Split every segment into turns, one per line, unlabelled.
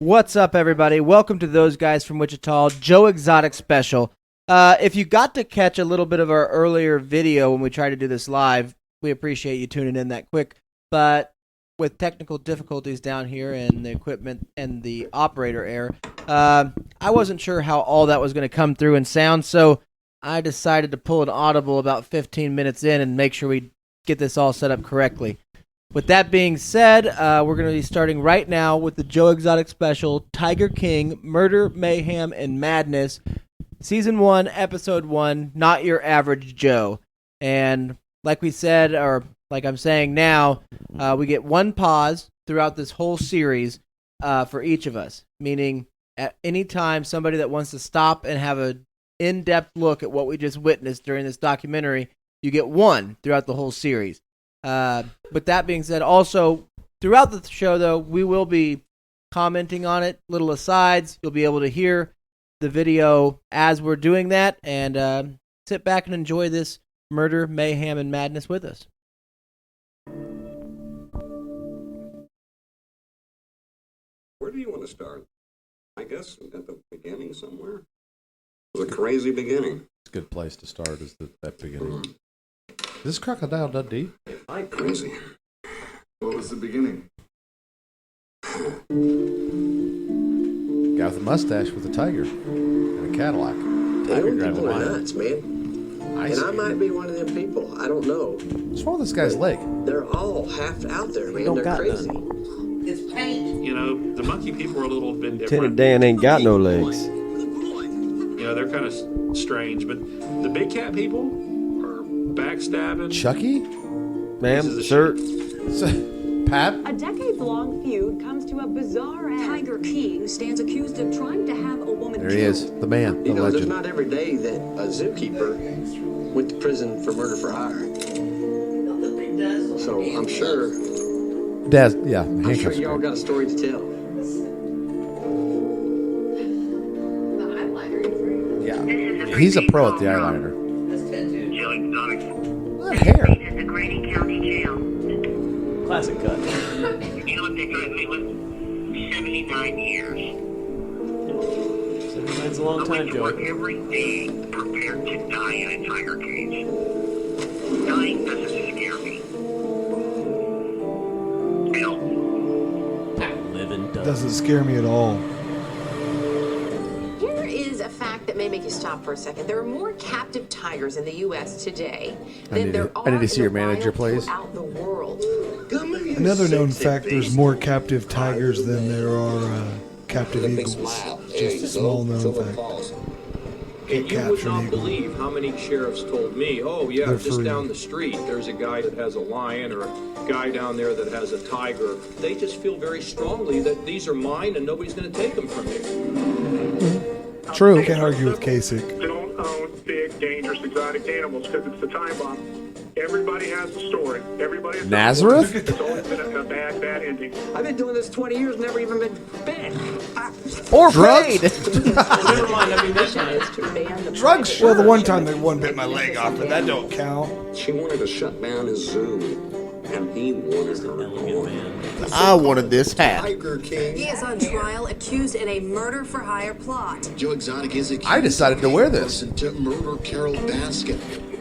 What's up, everybody? Welcome to Those Guys from Wichita, Joe Exotic special. If you got to catch a little bit of our earlier video when we tried to do this live, we appreciate you tuning in that quick. But with technical difficulties down here and the equipment and the operator error, I wasn't sure how all that was going to come through and sound, so I decided to pull an audible about 15 minutes in and make sure we get this all set up correctly. With that being said, we're going to be starting right now with the Joe Exotic special, Tiger King, Murder, Mayhem, and Madness, Season 1, Episode 1, Not Your Average Joe. And like we said, or like I'm saying now, we get one pause throughout this whole series for each of us, meaning at any time somebody that wants to stop and have an in-depth look at what we just witnessed during this documentary, you get one throughout the whole series. But that being said, also throughout the show, though, we will be commenting on it, little asides. You'll be able to hear the video as we're doing that, and sit back and enjoy this murder, mayhem, and madness with us.
Where do you want to start? I guess at the beginning somewhere. It was a crazy beginning.
It's a good place to start, is that beginning. Is this Crocodile Dundee?
I'm crazy.
What was the beginning?
Guy with a mustache with a tiger and a Cadillac. Tiger driving
People are
by.
nuts, man. And I might be one of them people. I don't know.
What's wrong with this guy's leg?
They're all half out there, man.
don't
They're
got
crazy.
none.
It's paint.
You know, the monkey people are a little bit different.
Lieutenant Dan ain't got no legs.
You know, they're kind of strange, but the big cat people are backstabbing.
Chucky?
Ma'am, sir.
Pat?
A decades-long feud comes to a bizarre end.
Tiger King stands accused of trying to have a woman
There he is. The man. The
You know, there's
legend.
not every day that a zookeeper went to prison for murder for hire. So I'm sure
Yeah,
I'm sure
handcuffs.
y'all got a story to tell.
Yeah. He's a pro at the eyeliner. That hair.
The Grady County Jail.
Classic cut.
You know what they got me with? 79 years.
79's a long
I
time,
went to work
Joey.
every day prepared to die in a tiger cage. Dying doesn't scare me. Hell,
Living
Doesn't scare me at all.
Here is a fact that may make you stop for a second. There are more captive tigers in the U.S. today than there are
I need to see
in
your
the
manager,
wild
please.
throughout the world.
Another known fact, there's more captive tigers than there are captive eagles. Just a small known fact.
And you would
capture
not
an eagle.
believe how many sheriffs told me, oh, yeah,
They're
just
free.
down the street, there's a guy that has a lion or a guy down there that has a tiger. They just feel very strongly that these are mine and nobody's going to take them from me.
True. Can't argue with Kasich.
Don't own big, dangerous, exotic animals because it's the time bomb. Everybody has a story. Everybody has
Nazareth?
It's always been a bad ending.
I've been doing this 20 years, never even been bit.
Or
Drugs?
paid.
Never mind, I mean, that's not
Is to ban the
Drugs?
Well, the one time that one bit my leg off, but that don't count.
She wanted to shut down his zoo, and he wanted her gone.
I wanted this hat.
Tiger King.
He is on trial, accused in a murder for hire plot.
Joe Exotic is accused
I decided to wear this.
to murder Carol Baskin.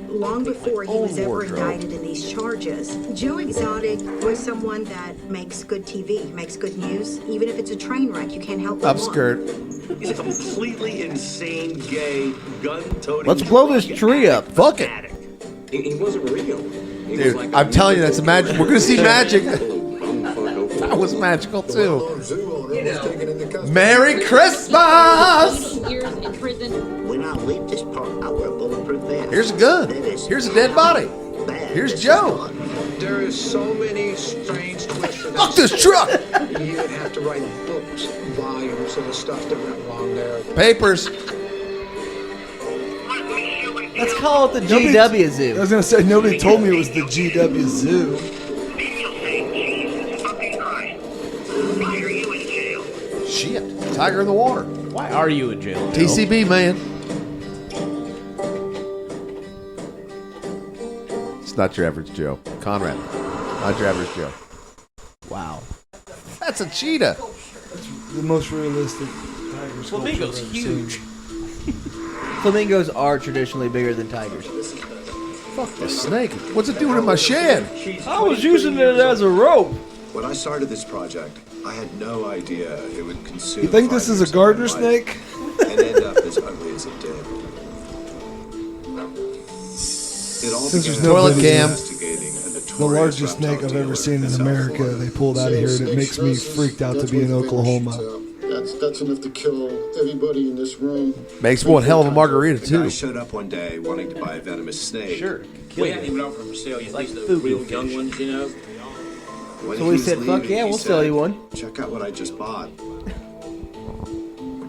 Long before he was ever
wardrobe.
indicted in these charges, Joe Exotic was someone that makes good TV, makes good news. Even if it's a train wreck, you can't help but
Upskirt.
He's a completely insane, gay, gun-toting...
Let's blow this tree up. Fuck it.
He wasn't real. He was
Dude,
like
I'm telling you, that's a magic. We're going to see magic.
Bumfuck
That was magical, too.
Well-known zoo owner was taken into custody.
Merry Christmas!
years in prison.
when I leave this park, I wear a bulletproof vest.
Here's a gun. Here's a dead body. Here's Joe.
There is so many strange twists.
Fuck this truck!
You would have to write books, volumes of the stuff that went wrong there.
Papers.
Let's call it the
Nobody-
GW
I
Zoo.
was gonna say nobody told me it was the GW Zoo.
Shit. Tiger in the water.
Why are you in jail, Joe?
TCB, man. It's not your average Joe. Conrad. Not your average Joe.
Wow.
That's a cheetah.
the most realistic tiger sculpture
Flamingo's
I've ever
huge.
seen.
Flamingos are traditionally bigger than tigers.
Fuck the snake. What's it doing in my shed?
I was using it as a rope.
When I started this project, I had no idea it would consume.
You think this
5
is
years
a
of my
gardener
life
snake?
and end up as ugly as it did. It all
Since there's
began
no
Toilet
video,
cam.
investigating a
the
notorious
largest snake
reptile
I've ever
dealer
seen in
South
America,
Florida.
they pulled out of here, and it makes me freaked out to be in Oklahoma.
That's enough to kill everybody in this room.
Makes one hell of a margarita,
The
too.
guy showed up one day wanting to buy a venomous snake.
Sure.
We hadn't even offered for sale yet.
Like
These are the
food
real
fish.
young ones, you know.
When
So
he
we
was
said, fuck
leaving,
yeah,
he
we'll sell
said,
you one.
Check out what I just bought.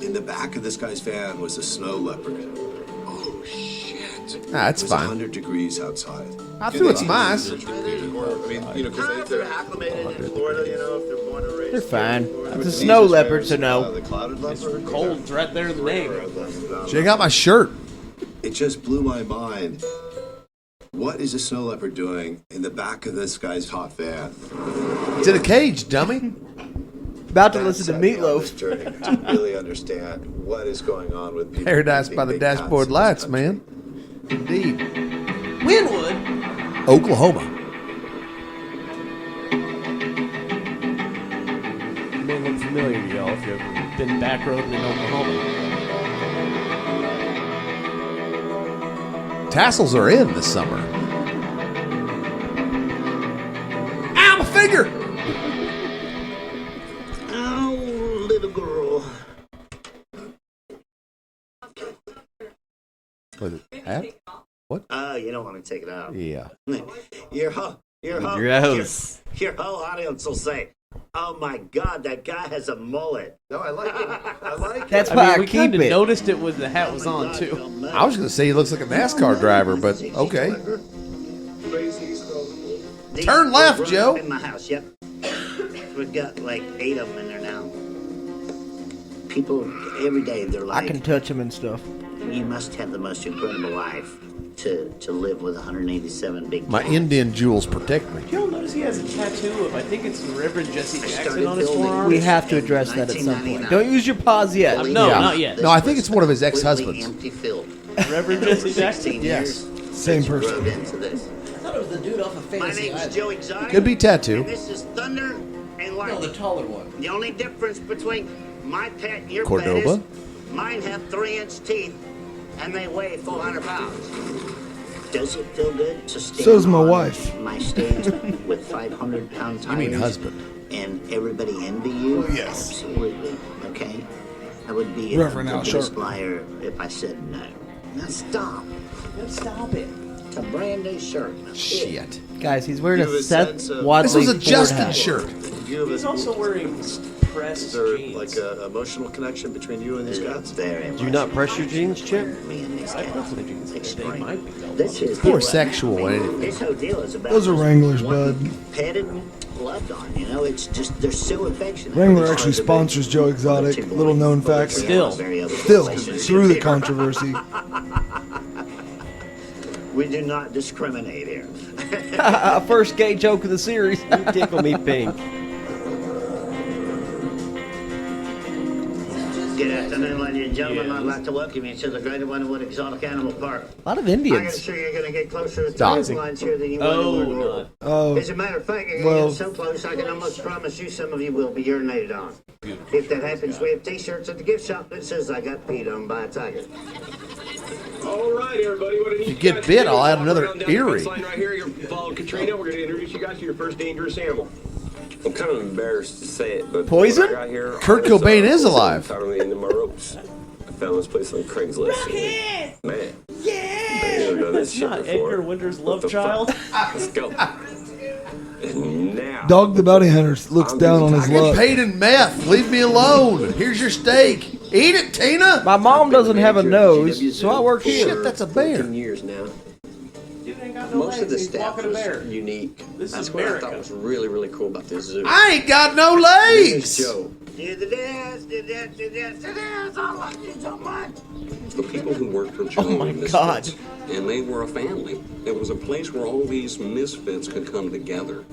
In the back of this guy's van was a snow leopard. Oh, shit.
That's
It was
fine.
100 degrees outside.
I feel it's nice.
I mean, you know, because
They're acclimated in Florida, you know, if they're born and raised.
They're fine. It's a
These
snow
are
leopard, so
bears,
no.
The clouded leopard.
Cold. It's right there in the name.
Check out my shirt.
It just blew my mind. What is a snow leopard doing in the back of this guy's hot van?
It's in a cage, dummy.
About to
That
listen to
set me on this
Meatloaf.
journey to really understand what is going on with people.
Paradise
hunting
by the
big cats
dashboard
in this
lights,
country.
man. Indeed.
Winwood.
Oklahoma.
It may look familiar to y'all if you've ever been back roading in Oklahoma.
Tassels are in this summer. Ow, my finger!
Oh, little girl.
Was it hat? What?
You don't want to take it out.
Yeah.
Your whole
Gross.
your whole audience will say, "Oh my God, that guy has a mullet."
No, I like it. I like it.
That's
I
why
mean,
I
we
keep
kind of
it.
noticed it when the hat was on, too.
I was going to say he looks like a NASCAR driver, but okay.
These
Turn left,
were brought
Joe.
up in my house, yep. We've got like 8 of them in there now. People every day they're
I
like,
can touch them and stuff.
"You must have the most incredible life to live with 187 big
My
cats."
Indian jewels protect me.
You'll notice he has a tattoo of, I think it's Reverend Jesse Jackson
started
on his
building-
forearm.
We have to address that at some point.
1999.
Don't use your paws yet.
No,
Yeah.
not yet.
No, I think it's one of his
Completely
ex-husbands.
empty field.
Reverend Jesse Jackson?
16
Yes.
years
Same
since you
person.
rode into this.
I thought it was the dude off of
My
Fantasy
name's
Island.
Joe Exotic.
Could be tattoo.
And this is Thunder and Lightning.
taller one.
The only difference between my pet and your
Cordoba?
pet is mine have 3-inch teeth and they weigh 400 pounds. Does it feel good to stand
So does my
on
wife.
my stage with 500-pound
You mean
tires
husband.
and everybody envy you?
Oh, yes.
Absolutely. Okay? I would be
Reverend
the
Al
biggest
Sharpton.
liar if I said no. Now stop.
Stop it.
It's a brand new shirt.
Shit.
Guys, he's wearing
You
a
have a
Seth
sense of-
Wadley
This was a
Ford
Justin
hat.
shirt.
He's also wearing pressed
Is there
jeans.
like an emotional connection between you and these guys?
Very
Do you not press your jeans, Chip?
Me and these
I
cats.
put my jeans in. They might be velvet.
This is
Poor sexual anything.
This whole deal is about
Those are
just
Wranglers,
wanting
bud.
petted and loved on. You know, it's just they're so affectionate.
Wrangler
It's
actually
hard to
sponsors Joe Exotic.
be-
Little known fact.
Still.
Still, through the controversy.
We do not discriminate here.
First gay joke of the series.
You tickle me pink.
Good afternoon, ladies and gentlemen. I'd like to welcome you to the Greater Wynwood Exotic Animal Park.
A lot of
I can
Indians.
assure you're going to get closer to
Stop.
the lines here than you
Oh,
would in Norwood.
not.
Oh,
As a matter of fact, you're
well-
going to get so close, I can almost promise you some of you will be urinated on. If that happens, we have T-shirts at the gift shop that says "I got peed on by a tiger."
All right, everybody. What I need
If you get
guys to
bit,
do
I'll
is
add
walk
another
around down the
earring.
fence line right here. You're following Katrina. We're going to introduce you guys to your first dangerous animal.
I'm kind of embarrassed to say it, but
Poison?
when I got here,
Kurt
all this,
Cobain is alive.
Tied me into my ropes. I found this place on Craigslist. And, man, I never done this
It's
shit
not
before.
Edgar Winter's
What
love
the
child.
fuck? Let's go. And now,
Dog the Bounty Hunter looks down on his
I get
luck.
paid in meth. Leave me alone. Here's your steak. Eat it, Tina.
My mom doesn't have a nose,
GW
so I work here.
Shit, that's a bear.
15 years now.
Dude ain't got no
Most of
legs.
the
He's
staff
walking a bear.
was unique.
This
That's
is
what I
America.
thought was really, really cool about this zoo.
I ain't got no
This
legs.
is Joe.
Do the dance, do that, do that, do that. I love you so much.
The people who worked for Joe
Oh my
were misfits,
God.
and they were a family. It was a place where all these misfits could come together.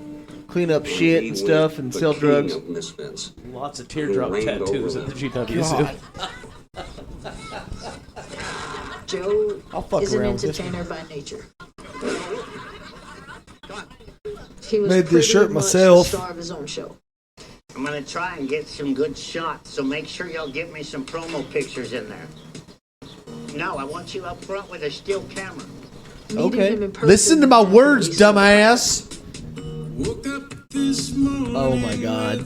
clean up shit and stuff and sell drugs.
Misfits.
Lots of teardrop tattoos at the GWC.
Joe
fuck
is an
around with this
entertainer by nature. He was
Made this
pretty
shirt
much
myself.
the star of his own show.
I'm gonna try and get some good shots, so make sure y'all get me some promo pictures in there. No, I want you up front with a still camera.
Okay.
Listen to my words, dumbass.
Oh my God.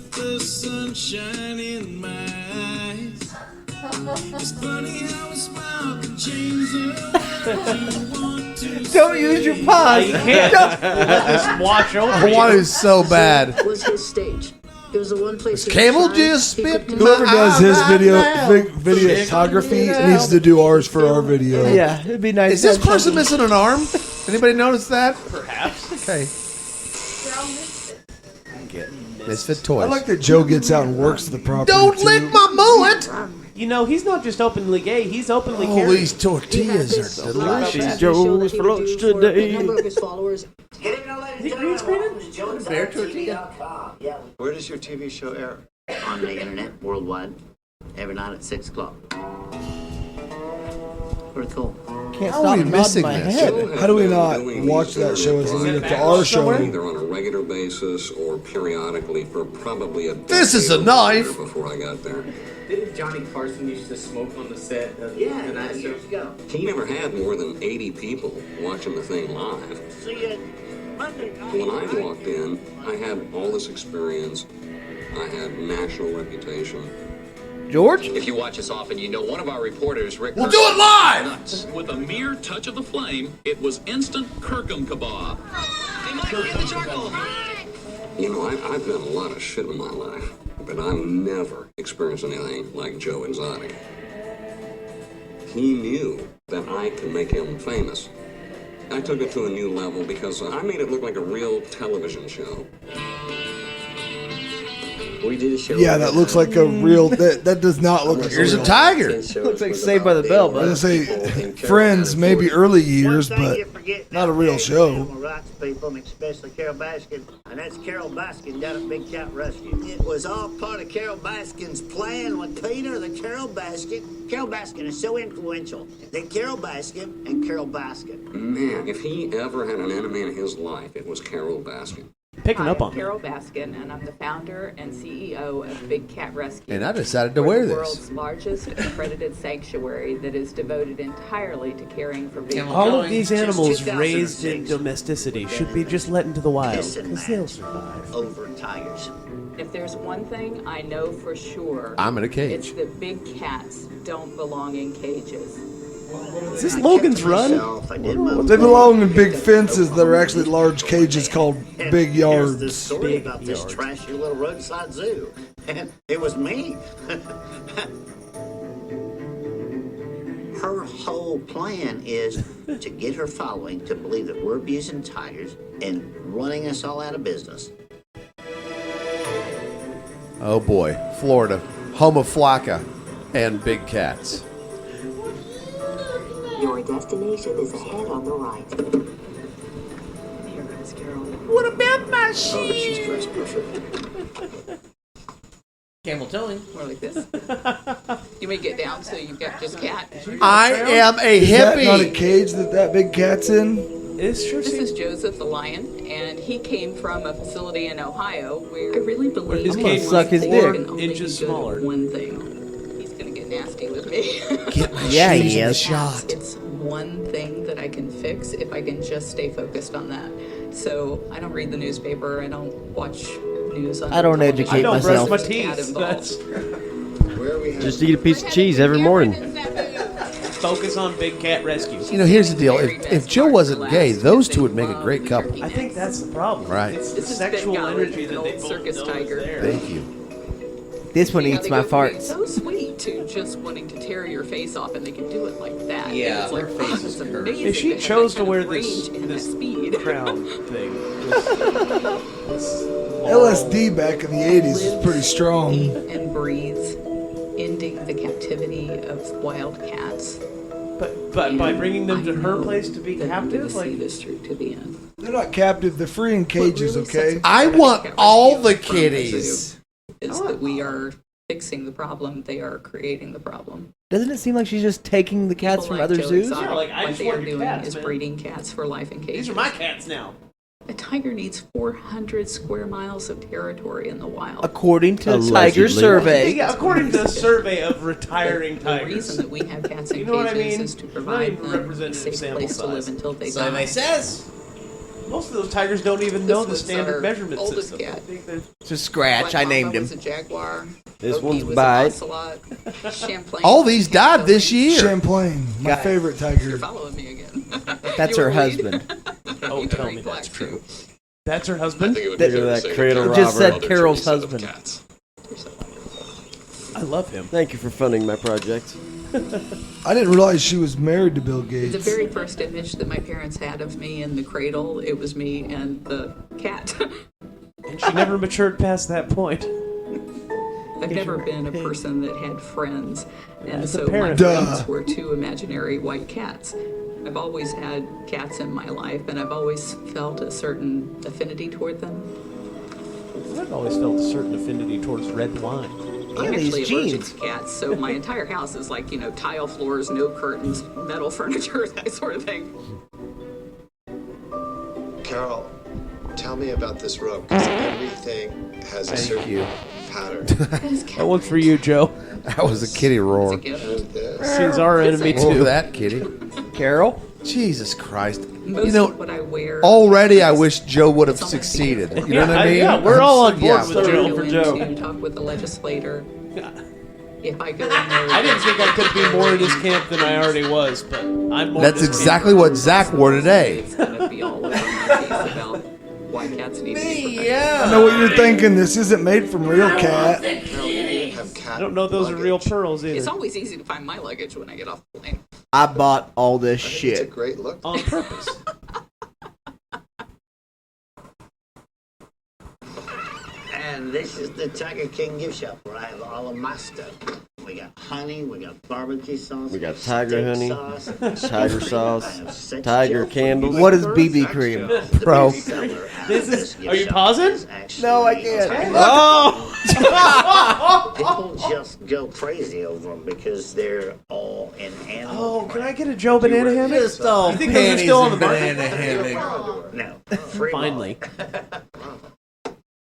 Don't use your paws.
You can't let this wash over
I
you.
want it so bad.
Was his stage. It was the one place. he
Camel
could shine.
just
He
spit
could
Whoever does his
now.
videography needs to do ours for our video.
Yeah, it'd be nice.
Is this
to have
person
something-
missing an arm? Anybody notice that?
Perhaps.
Okay. Misfit toys.
I like that Joe gets out and works the property.
Don't
too.
lick my mullet!
You know, he's not just openly gay, he's openly
Oh,
carrying.
these tortillas are delicious.
Joe's for lunch today.
A number of his followers.
Bear tortilla.
Yeah,
Where does your TV show air?
on the internet, worldwide, every night at 6 o'clock. Pretty cool.
Can't
How
stop
are we
nodding
missing
my
this?
head.
How do we not watch that show as a lead up to our show?
Either on a regular basis or periodically for probably a
This is a
decade
knife.
before I got there.
Didn't Johnny Carson used to smoke on the set of
Yeah,
the night show?
years ago.
He never had more than 80 people watching the thing live.
See you Monday night.
When I walked in, I had all this experience. I had national reputation.
George?
If you watch us often, you know one of our reporters, Rick.
We'll do it live!
Nuts. With a mere touch of the flame, it was instant Kirkham kebab. Hey, Michael, get the charcoal.
You know, I've done a lot of shit in my life, but I've never experienced anything like Joe Exotic. He knew that I could make him famous. I took it to a new level because I made it look like a real television show.
We did a show.
Yeah, that looks like a real. That does not look like
Here's
a
a
real.
tiger.
Looks like Saved by the Bell,
I
but
was gonna say, Friends, maybe early years, but not a real show.
Animal rights people, and especially Carol Baskin, and that's Carol Baskin down at Big Cat Rescue. It was all part of Carol Baskin's plan with Peter, the Carol Baskin. Carol Baskin is so influential that Carol Baskin and Carol Baskin.
Man, if he ever had an enemy in his life, it was Carol Baskin.
Picking up on it.
Carol Baskin, and I'm the founder and CEO of Big Cat Rescue.
And I decided to
We're
wear
the
this.
world's largest accredited sanctuary that is devoted entirely to caring for big
All of these
Since
animals
2006.
raised in domesticity should be just let into the wild, because they'll survive.
Over tigers.
If there's one thing I know for sure,
I'm in a
it's
cage.
that big cats don't belong in cages.
Is this Logan's Run?
They belong in big fences that are actually large cages called big
Here's the
yards.
story about this trashy little roadside zoo. And it was me. Her whole plan is to get her following to believe that we're abusing tigers and running us all out of business.
Oh boy, Florida, home of Flocka and big cats.
Your destination is ahead on the right.
Here comes Carol.
What about my
Oh, she's dressed perfect.
camel toeing.
More like this. You may get down so you've got just cat.
I am a
Is that not a
hippie.
cage that big cat's in?
It sure
This
seems.
is Joseph the lion, and he came from a facility in Ohio where I really believe
His
that
cage
one
suck his
thing
dick.
can only
Inches
be good at
smaller.
One thing. He's gonna get nasty with me.
Yeah, he is.
It's one thing that I can fix if I can just stay focused on that. So I don't read the newspaper. I don't watch news on
I don't
television.
educate
I don't
myself.
brush my
Cat
teeth.
involved.
That's
Just eat a piece of cheese every morning.
focus on Big Cat Rescue.
You know, here's the deal. If Joe wasn't gay, those two would make a great couple.
I think that's the problem.
Right.
It's the
This is
sexual
Ben Goward,
energy
an
that they
old
both
circus
know
tiger.
is there.
Thank you.
This one
Yeah,
eats
they
my
go from being
farts.
so sweet to just wanting to tear your face off, and they can do it like that.
Yeah,
it's like,
her
wow,
face
it's
is
amazing.
If she
to have
chose
that
to
kind
wear
of
this,
range and that
this
speed.
crown thing, this
LSD back in the 80s was pretty strong.
And breathes, ending the captivity of wild cats.
but by bringing them to her place to be
that I'm gonna
captive,
see
like
this through to the end.
They're not captive. They're free in cages, okay?
I want all the kitties.
Is that we are fixing the problem, they are creating the problem.
Doesn't it seem like she's just taking the cats
People
from
like
other
Joe
zoos?
Exotic,
Yeah, like, I
what
just
they
want
are
your
doing
cats,
is
man.
breeding cats for life in cages.
These are my cats now.
A tiger needs 400 square miles of territory in the wild.
According to
Allegedly.
Tiger Survey.
Yeah, according to the survey of retiring
The
tigers.
reason that we have cats in
You know what I
cages
mean?
is to
Not
provide
even
them a
representative
safe
sample
place to live
size.
until they
Survey
die.
says.
Most of those tigers don't even
This
know the
was
standard
our
measurement
oldest
system.
cat.
It's a scratch. I named him.
Was a jaguar.
This
Loki
one's
was
bite.
an ocelot. Champlain.
All these died this year.
Champlain, my favorite tiger.
You're following me again.
That's
You
her
were
husband.
Oh,
You
tell
drink
me
black
that's true.
too.
That's her husband?
Look
Look at that cradle
It just said
robber.
Carol's husband.
You're so wonderful.
I love him.
Thank you for funding my project.
I didn't realize she was married to Bill Gates.
The very first image that my parents had of me in the cradle, it was me and the cat.
And she never matured past that point.
I've never been a person that had friends, and
As a
so my
parent.
friends were two imaginary white cats. I've always had cats in my life, and I've always felt a certain affinity toward them.
I've always felt a certain affinity towards red wine.
I'm
these
actually allergic
jeans.
to cats, so my entire house is like, tile floors, no curtains, metal furniture, that sort of thing.
Carol, tell me about this rope, because everything has a certain pattern.
That one's for you, Joe.
That was a kitty roar.
And this.
She's our enemy,
Oh,
too.
that kitty.
Carol?
Jesus Christ.
Most
You know,
of what I wear.
already I wish Joe would have succeeded. You know what I mean?
Yeah, we're all on board
Yeah.
with Joe for Joe.
To talk with the legislator. If I go in there,
I didn't think I could be more in his camp than I already was, but I'm more
That's
in his
exactly what Zach wore today.
It's gonna be all over my face about why cats need to be protected.
I know what you're thinking. This isn't made from real cat.
I don't know those are real pearls either.
It's always easy to find my luggage when I get off the plane.
I bought all this
It's a
shit.
great look.
On purpose.
And this is the Tiger King gift shop where I have all of my stuff. We got honey, we got barbecue sauce,
We got tiger
steak
honey,
sauce,
tiger
I
sauce,
have sex
tiger
joke.
candles.
What is BB cream?
Bro.
This is. Are you pausing?
No, I can't.
Oh!
People just go crazy over them because they're all in animal.
Oh, can I get a Joe banana hammock?
Just all
You think those are
panties
still on
and
the market?
banana hammock.
No, free
Finally.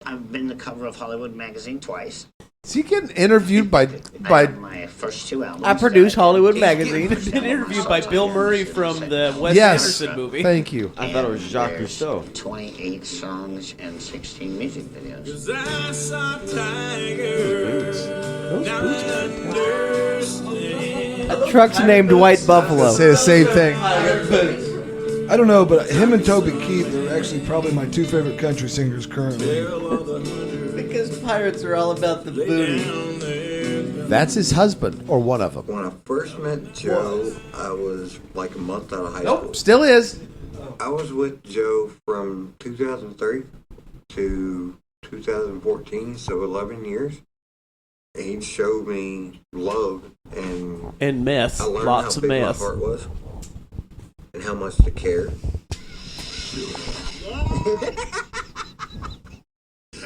I've been the cover of Hollywood Magazine twice.
Is he getting interviewed by
I have my first two albums.
I produce Hollywood
He's
Magazine.
been interviewed by Bill Murray from the Wes
Yes.
Anderson movie.
Thank you.
I thought it was Jacques
There's
Cousteau.
28 songs and 16 music videos.
That truck's named White Buffalo.
Say the same thing.
I don't know, but him and Toby Keith are actually probably my two favorite country singers currently.
Because pirates are all about the booty.
That's his husband, or one of them.
When I first met Joe, I was like a month out of high school.
Nope, still is.
I was with Joe from 2003 to 2014, so 11 years. And he showed me love, and
meth.
I learned
Lots
how
of
big
meth.
my heart was and how much to care.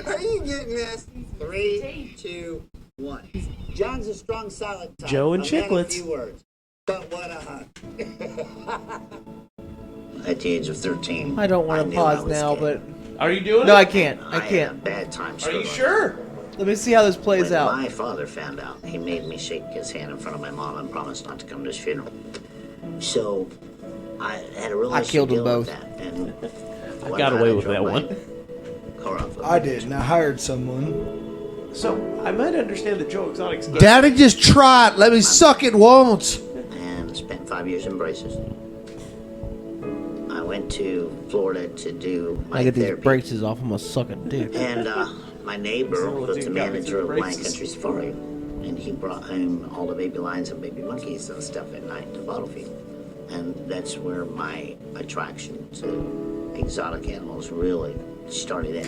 Are you getting this? 3, 2, 1. John's a strong silent type.
Joe and
I've had
Chiclets.
a few words, but what a hug. At the age of 13,
I don't want to
knew I
pause
was
now,
gay.
but
Are you doing
no,
it?
I can't. I
had a
can't.
bad time
Are you
struggling.
sure?
Let me see how this plays
When
out.
my father found out, he made me shake his hand in front of my mom and promised not to come to his funeral. So I had a real
I
issue
killed them
dealing with
both.
that. And
I
one
got
night
away with
drove
that
my
one.
car off of
I
a
did, and I hired someone.
So, I might understand that Joe Exotic's gay.
Daddy, just try it. Let me suck it once.
and spent 5 years in braces. I went to Florida to do my
I get these
therapy.
braces off. I'm gonna suck a dick.
And my neighbor
Someone
was the
think about
manager of
braces.
Lion Country Safari, and he brought home all the baby lions and baby monkeys and stuff at night to bottle feed. And that's where my attraction to exotic animals really started in.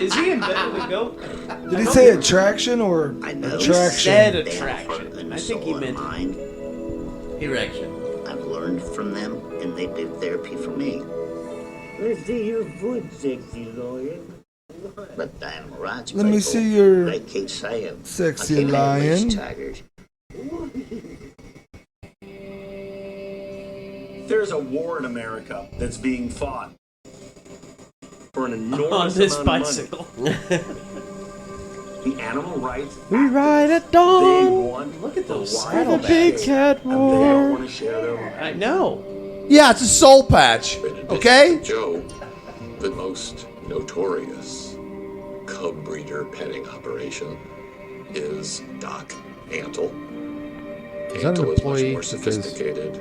Is he in bed with a goat?
Did he say attraction or
I know
attraction?
Said
they have
attraction.
heart and
I think he
soul and
meant
mind.
Erection.
I've learned from them, and they did therapy for me. Let's see your foot, sexy lawyer. But the animal rights
Let me
people,
see your
they keep saying,
sexy
I can't have these
lion.
tigers.
There's a war in America that's being fought for an enormous
On this
amount
bicycle.
of money. The animal rights.
We ride at
They
dawn.
want
Look at those
the
The
wild
big
bags,
cat
and they don't
war.
want to share their.
I know.
Yeah, it's a soul patch. Okay?
Joe, the most notorious cub breeder petting operation is Doc Antle.
Is that an
Antle is much
employee
more
that is-
sophisticated,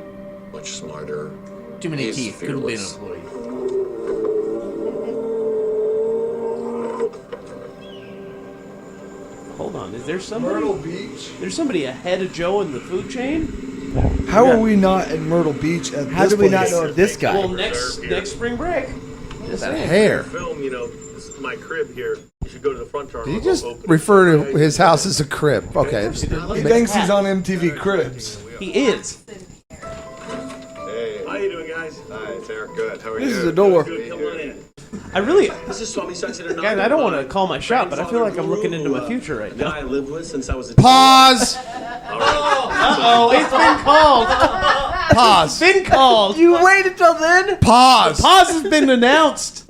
much smarter.
Too many
He's
teeth. Couldn't be an
fearless.
employee.
Hold on. Is there somebody?
Myrtle Beach.
There's somebody ahead of Joe in the food chain.
How are we not in Myrtle Beach at
How
this
do we
place?
not know of this guy?
Well, next spring break. Just
That
saying.
hair.
Film, you know, this is my crib here. You should go to the front door.
Did you just refer to his house as a crib? Okay.
He thinks he's on MTV Cribs.
He is.
Hey, how you doing, guys?
Hi, it's Eric. Good. How are
This
you?
is the door.
Good, come on in.
I really,
This is Swami Saxon.
guys. I don't want to call my shot, but I feel like I'm looking into my future right
Guy I
now.
lived with since I was a
Pause.
Uh-oh, it's been called.
Pause.
It's been called.
You wait until then.
Pause.
Pause has been announced.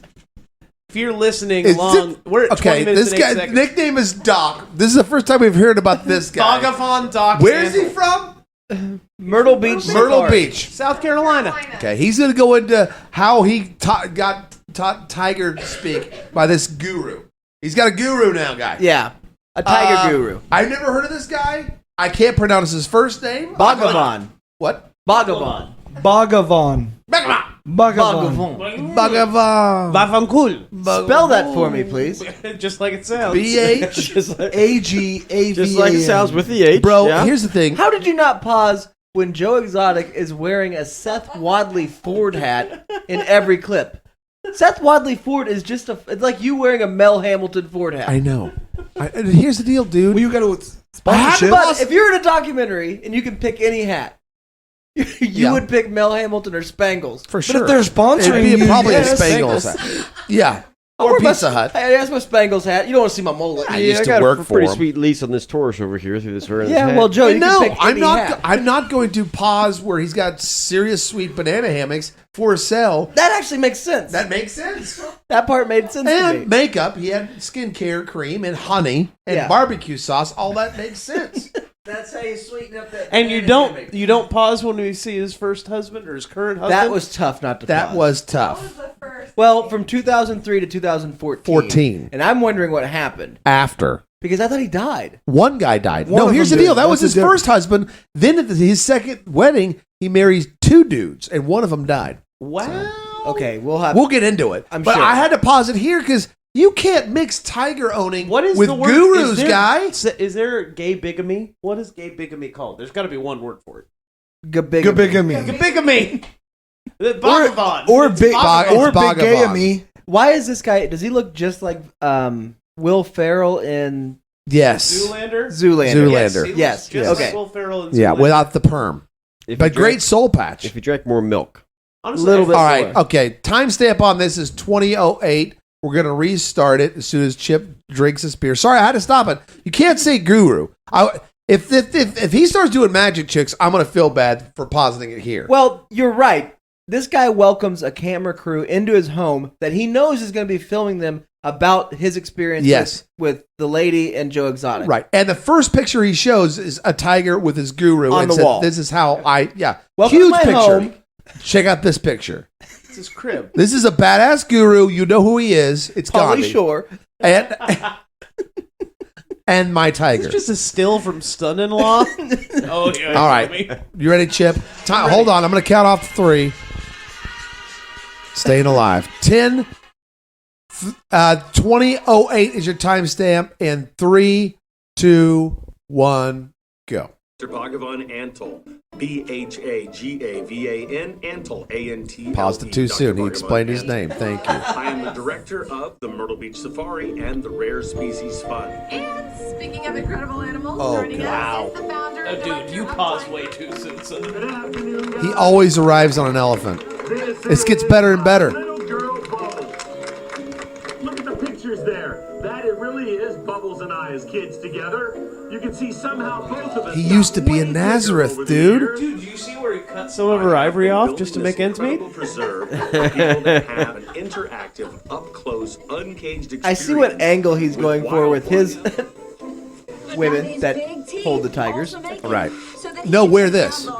If you're listening
Is
along,
it-
we're at 20
okay,
minutes
this
and 8
guy
seconds.
nickname is Doc. This is the first time we've heard about this guy.
Bhagavan Doc.
Where is he
Antle.
from?
Myrtle Beach.
Myrtle
Safari.
Beach.
South Carolina.
Okay, he's going to go into how he got taught tiger speak by this guru. He's got a guru now, guy.
Yeah, a tiger guru.
I've never heard of this guy. I can't pronounce his first name.
Bhagavan.
What?
Bhagavan.
Bhagavan.
Bhagavan.
Bhagavan.
Bhagavan.
Bhagavan.
Spell that for me, please.
Just like it sounds.
B-H.
Just like,
A-G-A-V-A-N.
Just like it sounds with the H.
Bro,
yeah?
here's the thing.
how did you not pause when Joe Exotic is wearing a Seth Wadley Ford hat in every clip? Seth Wadley Ford is just it's like you wearing a Mel Hamilton Ford hat.
I know. And here's the deal, dude.
Well, you got to
I had
sponsorship.
to-
But if you're in a documentary and you can pick any hat, you
Yeah.
would pick Mel Hamilton or Spangles.
For
But
sure.
if they're sponsoring
It'd be
you,
probably
yes.
a Spangles. Yeah. Or Pizza Hut.
Hey, that's my Spangles hat. You don't want to see my mullet.
I used to
got
work
a
for
pretty
him.
sweet lease on this Taurus over here through this very
Yeah, well, Joe, you
no,
can pick
I'm
any
not.
hat.
I'm not going to pause where he's got serious sweet banana hammocks for sale.
That actually makes sense.
That makes sense.
That part made sense to
And
me.
makeup. He had skincare cream and honey and
Yeah.
barbecue sauce. All that makes sense.
That's how you sweeten up that.
And you don't pause when we see his first husband or his current husband.
That was tough not to
That
pause.
was tough.
Well, from 2003 to 2014.
14.
And I'm wondering what happened.
After
Because I thought he died.
one guy died.
One
No,
of
here's the
them
deal.
did.
That was
That's
his
the
first husband. Then at his second wedding, he marries two dudes, and one of them died.
wow.
Okay, we'll have.
We'll get into it.
I'm
but
sure.
I had to pause it here because you can't mix tiger owning
What is
with
the word?
gurus,
is there,
guy.
Is there gay bigamy? What is gay bigamy called? There's got to be one word for it.
Gabigamy.
Bigamy. Bhagavan.
Or
It's
big
Bhagavan.
or
Bhagavan.
bigamy.
Why is this guy? Does he look just like Will Ferrell in
Yes.
Zoolander.
Zoolander?
Zoolander.
He looks
Yes.
just
Okay.
like Will Ferrell in
Yeah,
Zoolander.
without the perm.
If
But
you
great
drank-
soul patch.
If you drank more milk.
Honestly,
Little
I
bit
feel-
All right. Okay. Timestamp on this is 2008. We're going to restart it as soon as Chip drinks his beer. Sorry, I had to stop it. You can't say guru. If he starts doing magic tricks, I'm going to feel bad for pausing it here.
Well, you're right. This guy welcomes a camera crew into his home that he knows is going to be filming them about his experience
Yes.
with the lady and Joe Exotic.
Right. And the first picture he shows is a tiger with his guru.
On
and
the
said,
wall.
This is how
Welcome
huge
to my
picture.
home.
Check out this picture.
It's his crib.
This is a badass guru. You know who he is. It's
Pauly
Gandhi.
Shore.
And my tiger.
It's just a still from Son-in-Law. Oh yeah.
All right. You ready, Chip? Hold on. I'm going to count off to 3. Staying alive. 10. 2008 is your timestamp. And 3, 2, 1, go.
Mr. Bhagavan Antle, Bhagavan, Antle, A-N-T-L-E.
Paused it too soon. He
Dr.
explained his
Bhagavan
name. Thank you.
I am the director of the Myrtle Beach Safari and the Rare Species Fund.
And speaking of incredible animals,
Oh,
joining
wow.
us is the founder and
Dude,
director
you
of
paused way too soon, son.
He always arrives on an elephant. This gets better and better.
Little girl
as kids together, you can see somehow both of us.
He used to be in Nazareth, dude.
Dude, do you see where he cut some of her ivory off just to make ends meet?
Preserve for people that have an interactive, up-close, uncaged experience.
I see what angle he's going for with his women that hold the tigers.
Right. No, wear this.
Do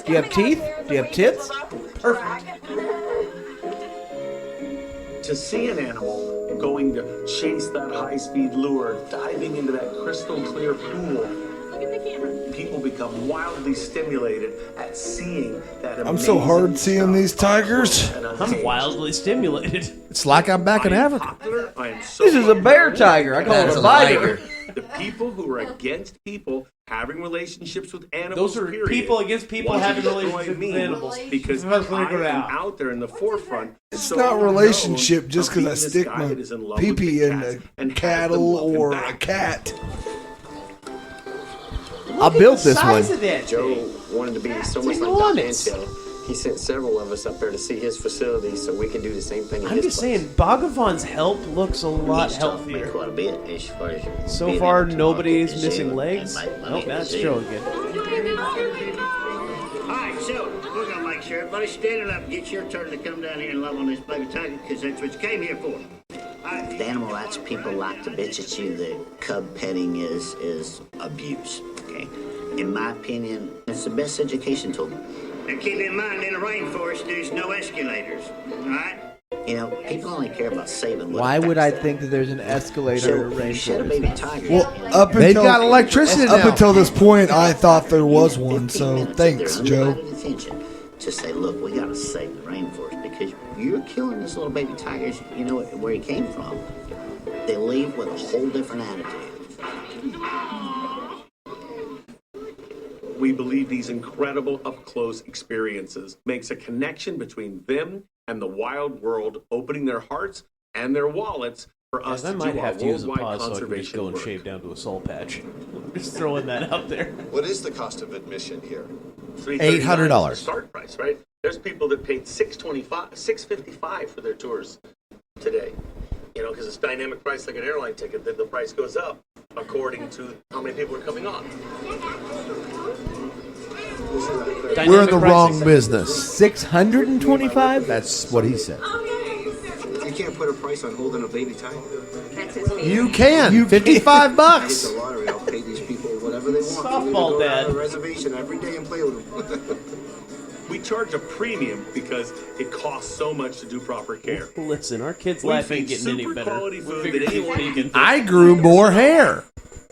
you have teeth? Do you have tits?
Perfect. To see an animal going to chase that high-speed lure, diving into that crystal-clear pool, people become wildly stimulated at seeing that.
I'm so hard seeing these tigers.
I'm wildly stimulated.
It's like I'm back in Africa.
This is a bear tiger. I call it a liger.
The people who are against people having relationships with animals.
Those are people against people having relationships with animals.
Because I am out there in the forefront.
It's not relationship just because I stick my pee-pee in a cattle or a cat.
I built this one.
Joe wanted to be so much like Don Mantel. He sent several of us up there to see his facility so we can do the same thing.
I'm just saying, Bhagavan's help looks a lot healthier.
Quite a bit.
So far, nobody's missing legs. Nope, that's Joe again.
Alright, so we're going to make sure everybody's standing up and get your turn to come down here and love on this baby tiger because that's what you came here for. The animal rights people like to bitch at you that cub petting is abuse. Okay? In my opinion, it's the best education tool. And keep in mind, in the rainforest, there's no escalators. Alright? You know, people only care about saving.
Why would I think that there's an escalator in a rainforest?
Well, they've got electricity now. Up until this point, I thought there was one. So thanks, Joe.
To say, look, we got to save the rainforest because you're killing this little baby tigers. You know where he came from. They leave with a whole different attitude.
We believe these incredible up-close experiences makes a connection between them and the wild world, opening their hearts and their wallets for us
I
to
might
do our
have to use a
worldwide
pause so I can just
conservation
go and
work.
shave down to a soul patch. I'm just throwing that out there.
What is the cost of admission here?
$800.
Start price, right? There's people that paid $655 for their tours today. You know, because it's dynamic price like an airline ticket. Then the price goes up according to how many people are coming on.
We're in the wrong business.
625?
That's what he said.
You can't put a price on holding a baby tiger.
You can. $55.
It's a lottery. I'll pay these people whatever they want.
Softball, Dad.
On a reservation every day and play with them.
We charge a premium because it costs so much to do proper care.
Listen, our kids'
We
life ain't
feed
getting any
super
better.
quality
We
food
figured
that anyone
you can.
I grew more hair.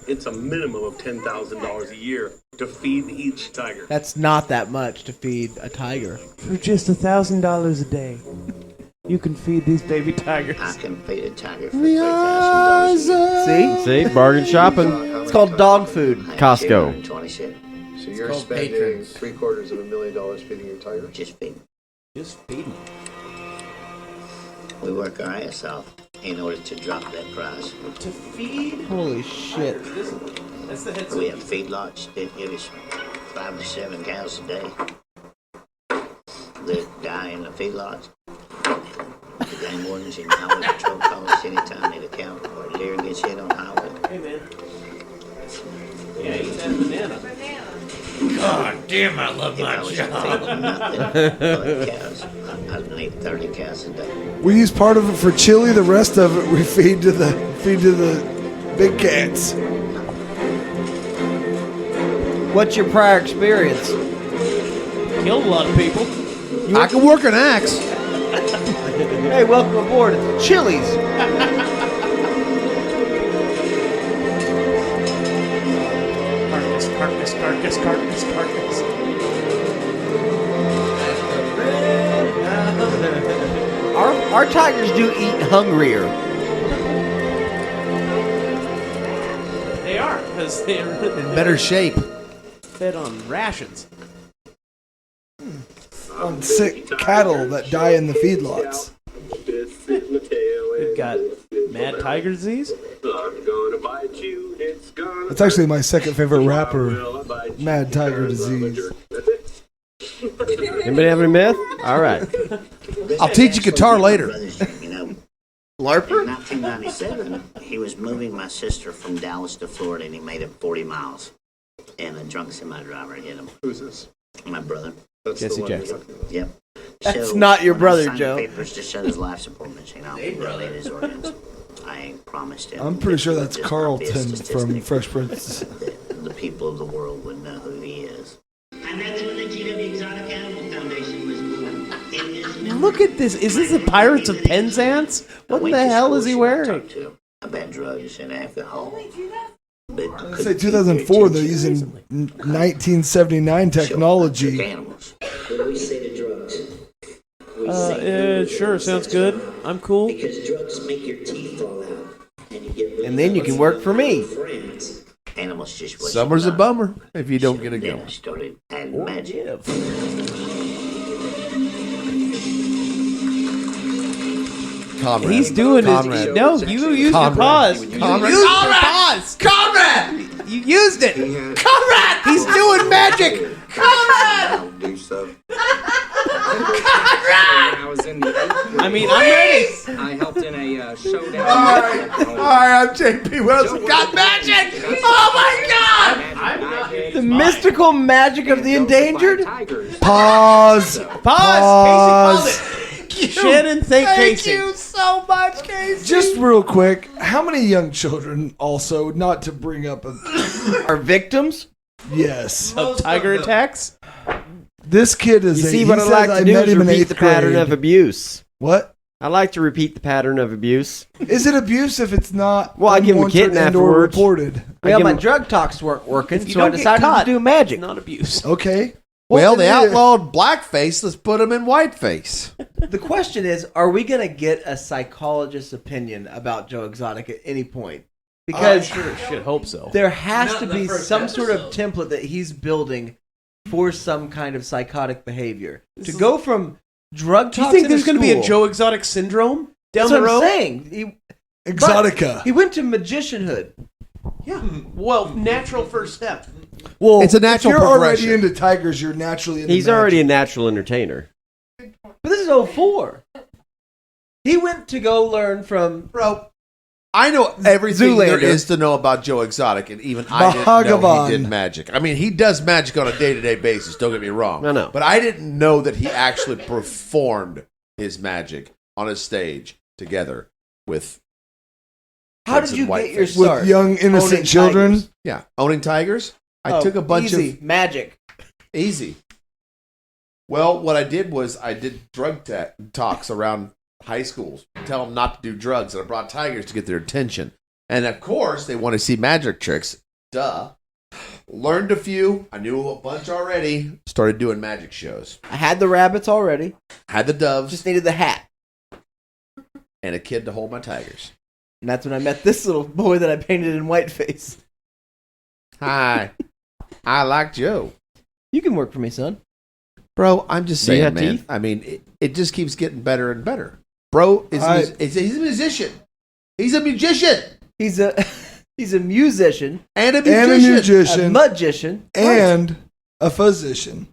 It's a minimum of $10,000 a year to feed each tiger.
That's not that much to feed a tiger.
For just $1,000 a day, you can feed these baby tigers.
I can feed a tiger for $3,000.
See?
See, bargain shopping.
It's called dog food.
Costco.
So you're spending $750,000 feeding your tiger?
Just feed.
Just feed them.
We work our ass off in order to drop that price.
To feed?
Holy shit.
That's the head.
We have feedlots that give us 5 to 7 cows a day that die in the feedlots. The game wardens and highway patrol call us anytime they account or a deer gets hit on the highway.
Hey, man. Yeah, eat that banana.
God damn, I love my job. Nothing but cows. I'd need 30 cows a day.
We use part of it for chili. The rest of it we feed to the big cats.
What's your prior experience?
Killed a lot of people.
I can work an axe.
Hey, welcome aboard. It's Chili's.
Carcass.
Our tigers do eat hungrier.
They are, because they're
In better shape.
fed on rations.
On sick cattle that die in the feedlots.
We've got mad tiger disease.
That's actually my second favorite rapper, Mad Tiger Disease.
Anybody have any meth? All right.
I'll teach you guitar later.
You know,
LARPer?
in 1997, He was moving my sister from Dallas to Florida, and he made it 40 miles. And a drunk semi-driver hit him.
Who's this?
My brother.
That's
Jesse
the one
Jackson.
Yep.
That's not your
when I
brother,
signed
Joe.
The papers to shut his life support machine off and donate his organs. I promised him.
I'm pretty sure
that
that's
it would just not be a
Carlton from
statistic,
Fresh Prince.
that the people of the world would know who he is. And that's when the GW Exotic Animal Foundation was born.
Look at this. Is this the Pirates of Penzance? What the hell is he wearing?
About drugs and alcohol. But
I say 2004, they're using 1979 technology.
Animals. What do we say to drugs?
Sure, sounds good. I'm cool.
Because drugs make your teeth fall out. And you get rid
And then you can work for me.
friends. Animals just wasn't
Summer's a
enough.
bummer if you don't get a
Then
go.
I started adding magic.
Conrad.
He's doing
Conrad.
his. No, you used your
Conrad.
pause.
Conrad.
You used your pause.
Conrad!
You used it.
Conrad!
He's doing magic.
I'll do so.
I was in the
I mean, I'm ready.
I helped in a showdown.
All right, I'm JP Wilson. Got magic! Oh my God!
The mystical magic of the endangered.
Pause.
Pause. Casey called it. Shannon, thank Casey.
you so much, Casey.
Just real quick, how many young children also, not to bring up
Are victims?
yes.
Of tiger attacks?
This kid is
You
a,
see,
he
what I
says
like to do
met
is
him in
repeat
eighth
the pattern
grade.
of abuse.
What?
I like to repeat the pattern of abuse.
Is it abuse if it's not
Well, I give him a kitten
unwanted and/or
afterwards.
reported?
Well,
give
my
him-
drug talks weren't working,
If you
so I
don't get
decided
caught,
to do magic.
Not abuse.
Okay.
Well, they
then
outlawed blackface. Let's put him in whiteface.
The question is, are we going to get a psychologist's opinion about Joe Exotic at any point? Because
Sure, should hope so.
there has
Not
to
in the
be
first
some sort of
episode.
template that he's building for some kind of psychotic behavior.
This
To
is-
go from drug
Do you
talks
think
in
there's
going to
be a Joe Exotic syndrome down
That's
the
what
road?
I'm saying.
Exotica.
He went to magicianhood.
Yeah. Well, natural first step.
Well,
It's a natural
if you're
progression.
already into tigers, you're naturally into
He's
magic.
already a natural entertainer.
but this is 04. He went to go learn from
Bro, I know everything there
Zoolander.
is to know about Joe Exotic, and even I didn't know
Bhagavan.
he did magic. I mean, he does magic on a day-to-day basis, don't get me wrong.
I know.
But I didn't know that he actually performed his magic on a stage together with
How
Prince
did
and
you get
Whiteface.
your start?
with young innocent
owning
children.
tigers?
Yeah, owning tigers. I
Oh,
took a bunch
easy.
of
magic.
easy. Well, what I did was I did drug talks around high schools, tell them not to do drugs, and I brought tigers to get their attention. And of course, they want to see magic tricks. Duh. Learned a few. I knew a bunch already. Started doing magic shows.
I had the rabbits already.
Had the doves
Just needed the hat.
and a kid to hold my tigers.
And that's when I met this little boy that I painted in whiteface.
Hi. I like Joe.
You can work for me, son.
Bro, I'm just
Do you
saying,
have
man.
teeth?
I mean, it just keeps getting better and better. Bro, he's a musician. He's a musician.
He's a he's a musician
And a
And a
musician.
a
musician.
magician,
And a physician.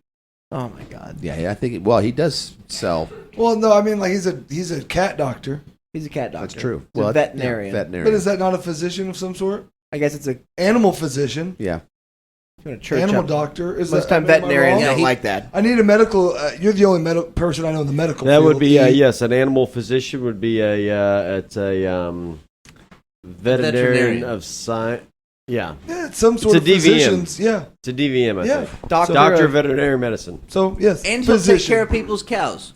oh my god,
Yeah, I think, well, he does sell.
Well, no, I mean, like he's a cat doctor.
he's a cat doctor.
That's true.
He's a
Well,
veterinarian.
yeah, veterinarian.
But is that not a physician of some sort?
I guess it's a
Animal physician.
Yeah.
church
Animal
up.
doctor. Is
Most
that,
time
am I
veterinarians
wrong?
don't like that.
I need a medical. You're the only person I know in the medical.
That
field.
would be yes. An animal physician would be it's a veterinarian of science. Yeah,
Yeah, it's some sort
It's
of
a DVM.
physicians. Yeah.
it's a DVM. I
Yeah.
think.
Doctor
Doctor
of-
of veterinary medicine.
So yes,
And he'll take
physician.
care of people's cows.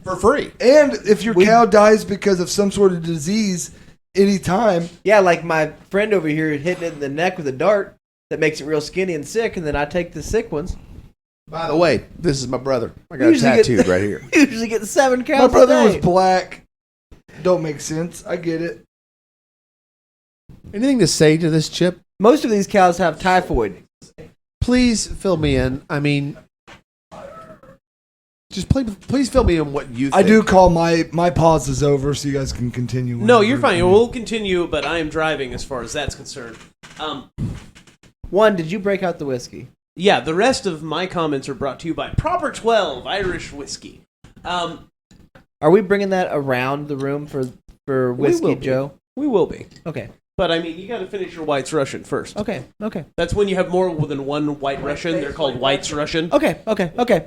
For free.
And if your cow dies because of some sort of disease, anytime.
Yeah, like my friend over here hitting it in the neck with a dart that makes it real skinny and sick, and then I take the sick ones.
By the way, this is my brother. I got a
Usually
tattooed
get-
right here.
Usually get 7 cows.
My brother
a
was
day.
black. Don't make sense. I get it.
Anything to say to this, Chip?
Most of these cows have typhoid.
Please fill me in. I mean, just please fill me in what you think.
I do call my pause is over, so you guys can continue.
No,
whenever.
you're fine. We'll continue, but I am driving as far as that's concerned.
One, did you break out the whiskey?
Yeah, the rest of my comments are brought to you by Proper 12 Irish Whiskey.
Are we bringing that around the room for
We
Whiskey
will be.
Joe?
We will be.
Okay.
But I mean, you got to finish your Whites Russian first.
Okay.
That's when you have more than one White Russian. They're called Whites Russian.
Okay.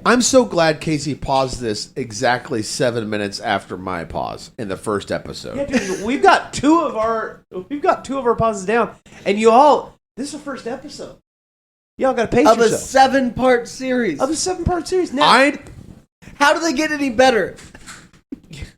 I'm so glad Casey paused this exactly 7 minutes after my pause in the first episode.
Yeah, dude, we've got two of our pauses down, and you all. This is the first episode. Y'all got to pace
Of
yourself.
a 7-part series.
Now,
how do they get any better?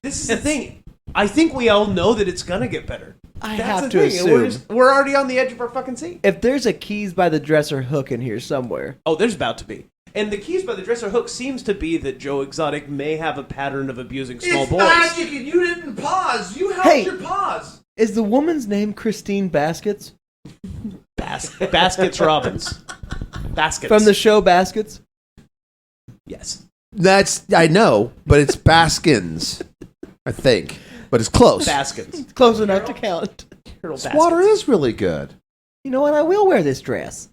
This is the thing. I think we all know that it's gonna get better.
I
That's
have
the
to
thing, and
assume.
we're already on the edge of our fucking seat.
If there's a keys by the dresser hook in here somewhere.
Oh, there's about to be. And the keys by the dresser hook seems to be that Joe Exotic may have a pattern of abusing small boys.
magic and you didn't pause. You held your pause.
Is the woman's name Christine Baskets?
Baskets Robbins. Baskets.
From the show Baskets?
Yes.
I know, but it's Baskins, I think. But it's close.
Baskets.
It's close enough to count.
This water is really good.
You know what? I will wear this dress.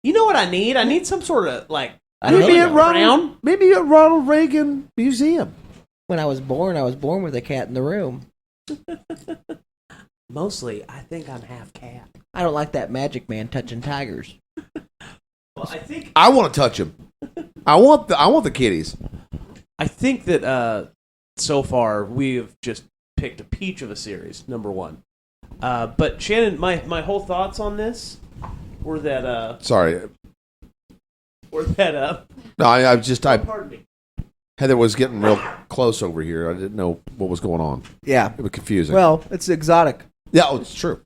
You know what I need? I need some sort of, like,
Maybe at Ronald Reagan Museum.
When I was born with a cat in the room.
Mostly, I think I'm half cat.
I don't like that magic man touching tigers.
Well, I think
I want to touch him. I want the kitties.
I think that so far we have just picked a peach of a series, number one. But Shannon, my whole thoughts on this were that
Sorry. No, I
pardon me.
Heather was getting real close over here. I didn't know what was going on.
Yeah.
It was confusing.
Well, it's exotic.
Yeah, it's true.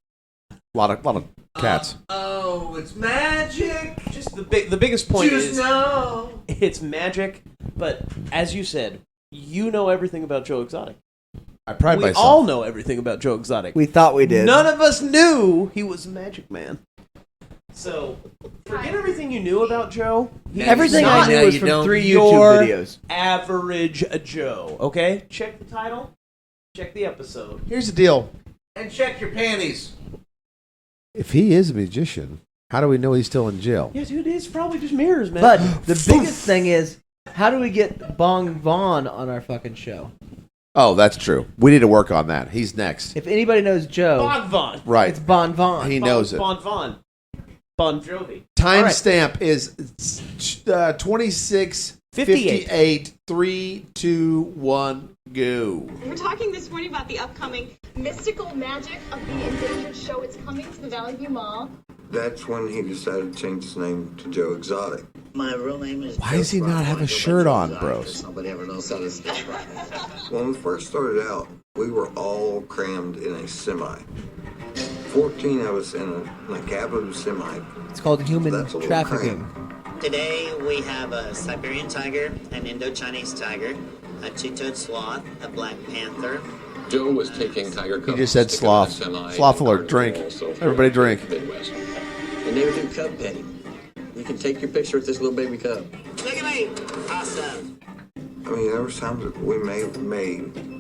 A lot of cats.
Oh, it's magic. Just the biggest point is it's magic. But as you said, you know everything about Joe Exotic.
I pride
we
myself.
all know everything about Joe Exotic.
We thought we did.
None of us knew he was a magic man. So forget everything you knew about Joe.
Everything I knew was from 3
your
YouTube videos.
Average Joe. Okay, check the title. Check the episode.
Here's the deal.
And check your panties.
If he is a magician, how do we know he's still in jail?
Yeah, dude, it's probably just mirrors, man.
But the biggest thing is, how do we get Bong Vaughn on our fucking show?
Oh, that's true. We need to work on that. He's next.
If anybody knows Joe,
Bon Vaughn.
Right.
It's Bon Vaughn.
He knows it.
Bon Vaughn. Bon Jovi.
Timestamp is 26:58. 3, 2, 1, go.
We're talking this morning about the upcoming Mystical Magic of the Endangered show. It's coming to the Valley View Mall.
That's when he decided to change his name to Joe Exotic.
My real name is.
Why does he not have a shirt on, bros?
Nobody ever knows how to spell right.
When we first started out, we were all crammed in a semi. 14 of us in a cab of a semi.
It's called human
That's a little
trafficking.
Today we have a Siberian tiger, an Indo-Chinese tiger, a two-toed sloth, a black panther.
Joe was taking tiger
He
cubs.
just said sloth. Slothful or drink. Everybody drink.
Midwest.
And they would do cub petting. You can take your picture with this little baby cub.
Look at me! Awesome!
I mean, there was times that we made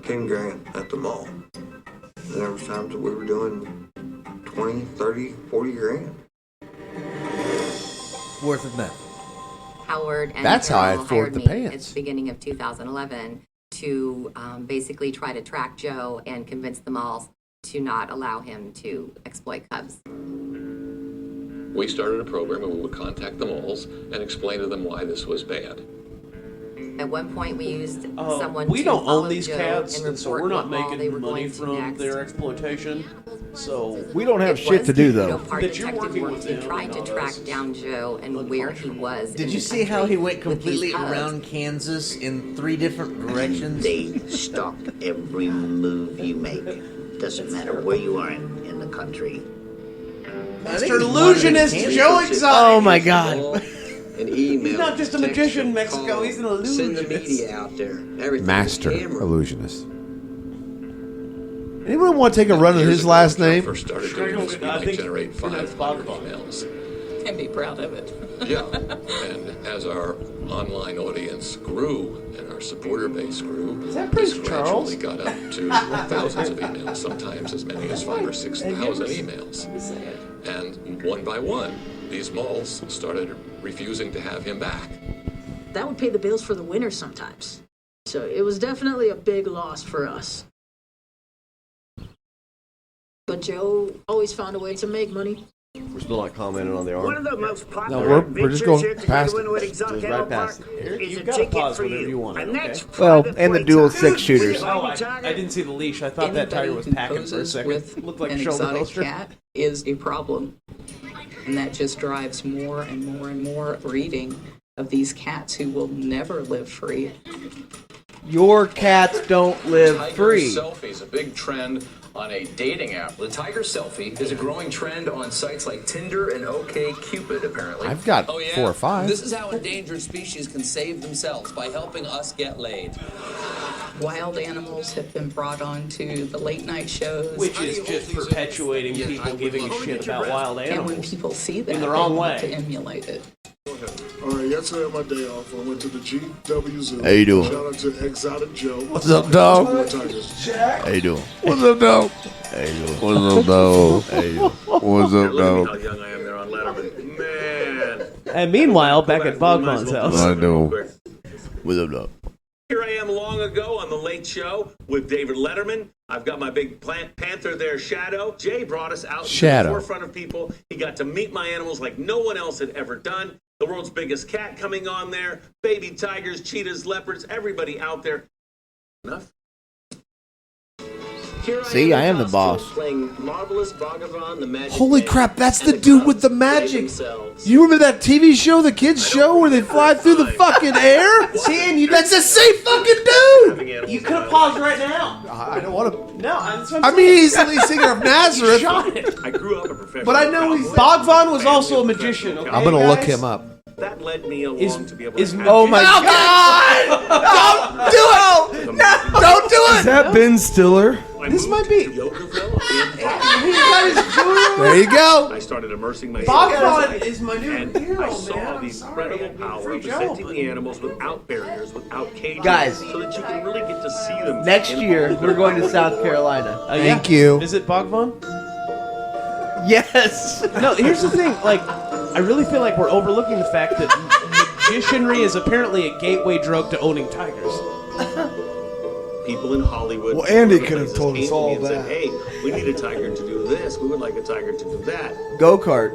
10 grand at the mall. And there was times that we were doing 20, 30, 40 grand.
Worth of meth.
Howard and
That's how I
Carol
afford
hired
the
me
pants.
at the beginning of 2011 to basically try to track Joe and convince the malls to not allow him to exploit cubs.
We started a program where we would contact the malls and explain to them why this was bad.
At one point, we used someone
We
to
don't
follow
own these
Joe
cats,
and
and so
report
we're not
what mall they
making
were
money
going to
from
next.
their exploitation. So
We don't have
It
shit
was
to do,
the
though.
part
That you're
detective
working
work
with
to
them
try
and
to
all
track
this is
down Joe and where he was.
Did
in
you
the
see how he went
country with these
completely
cubs.
around Kansas in 3 different directions?
They stalk every move you make. Doesn't matter where you are in the country.
Mr. Illusionist Joe Exotic.
Oh my god.
An email.
He's not just a magician in Mexico, he's an illusionist.
Send the media out there. Everything.
Master
Camera.
illusionist. Anyone want to take a run at his last name?
First started doing this, we might generate 500 emails.
And be proud of it.
Yeah, and as our online audience grew and our supporter base grew,
Is that
this
Prince Charles?
gradually got up to thousands of emails, sometimes as many as 5,000 or 6,000 emails. And one by one, these malls started refusing to have him back.
That would pay the bills for the winter sometimes. So it was definitely a big loss for us. But Joe always found a way to make money.
We're still not commenting on the
One
arm.
of the most
No,
popular
we're just going
adventures
past
to
it.
go into an exotic
Goes right
animal
past
park
it.
is
You
a
gotta
ticket
pause
for
whenever you
you.
want it,
And
okay?
that's
Well,
private
and the
play
dual
time.
6-shooters.
Oh, I didn't see the leash. I thought that tiger was
Anybody who
packing for a
poses
second.
with
Looked like
an
a shoulder
exotic
holster.
cat is a problem, and that just drives more and more and more breeding of these cats who will never live free.
Your cats don't live
Tiger
free.
selfie is a big trend on a dating app.
The tiger selfie is a growing trend on sites like Tinder and OkCupid, apparently.
I've got
Oh, yeah?
4 or 5.
This is how endangered species can save themselves, by helping us get laid.
Wild animals have been brought on to the late night shows.
Which is just perpetuating people giving a shit about wild
And when
animals.
people see that,
In the
they
wrong
want
way.
to emulate it.
All right, yesterday on my day off, I went to the GW Zoo.
How you doing?
Shout out to Exotic Joe.
What's up, dog?
How
you doing? What's up, dog? Hey, what's up, dog? Hey, what's up,
How
dog?
young I am there on Letterman. Man.
And meanwhile, back at Bogman's house.
I know. What's up, dog?
Here I am long ago on The Late Show with David Letterman. I've got my big panther there, Shadow. Jay brought us out to the forefront of people. He got to meet my animals like no one else had ever done. The world's biggest cat coming on there. Baby tigers, cheetahs, leopards, everybody out there. Enough? Here
See, I am the boss.
Playing Marvelous Bhagavan, the Magic
Holy
Man,
crap, that's
and
the dude with the
Cubs
magic.
play themselves.
You remember that TV show, the kids show, where they fly through the fucking air?
See, and you
That's the same fucking dude!
You could have paused right now.
I don't want to.
No, that's what I'm
I
saying.
mean, he's the lead singer of Nazareth.
Shot it.
I grew up a professional.
But I know he's.
Bogvan was also a magician. Okay,
I'm going to look
guys?
him up.
That led me along to be able
is
to...
Oh my God!
Don't do it! No, don't do
Is
it!
that Ben Stiller?
This might be.
Yogaville
There you go.
I started immersing myself.
Bogvan is my new
And
hero,
I saw
man.
the incredible power of presenting the animals without barriers, without cages,
Guys.
so that you can really get to see them.
Next
in
year,
all
we're
their
going to
glory.
South Carolina.
Thank you.
Visit Bogvan?
Yes.
No, here's the thing. Like, I really feel like we're overlooking the fact that magicianry is apparently a gateway drug to owning tigers.
People in Hollywood.
Well, Andy
other
could have
places
told
came
us
to me
all
and said,
that.
hey, we need a tiger to do this. We would like a tiger to do that.
Go kart.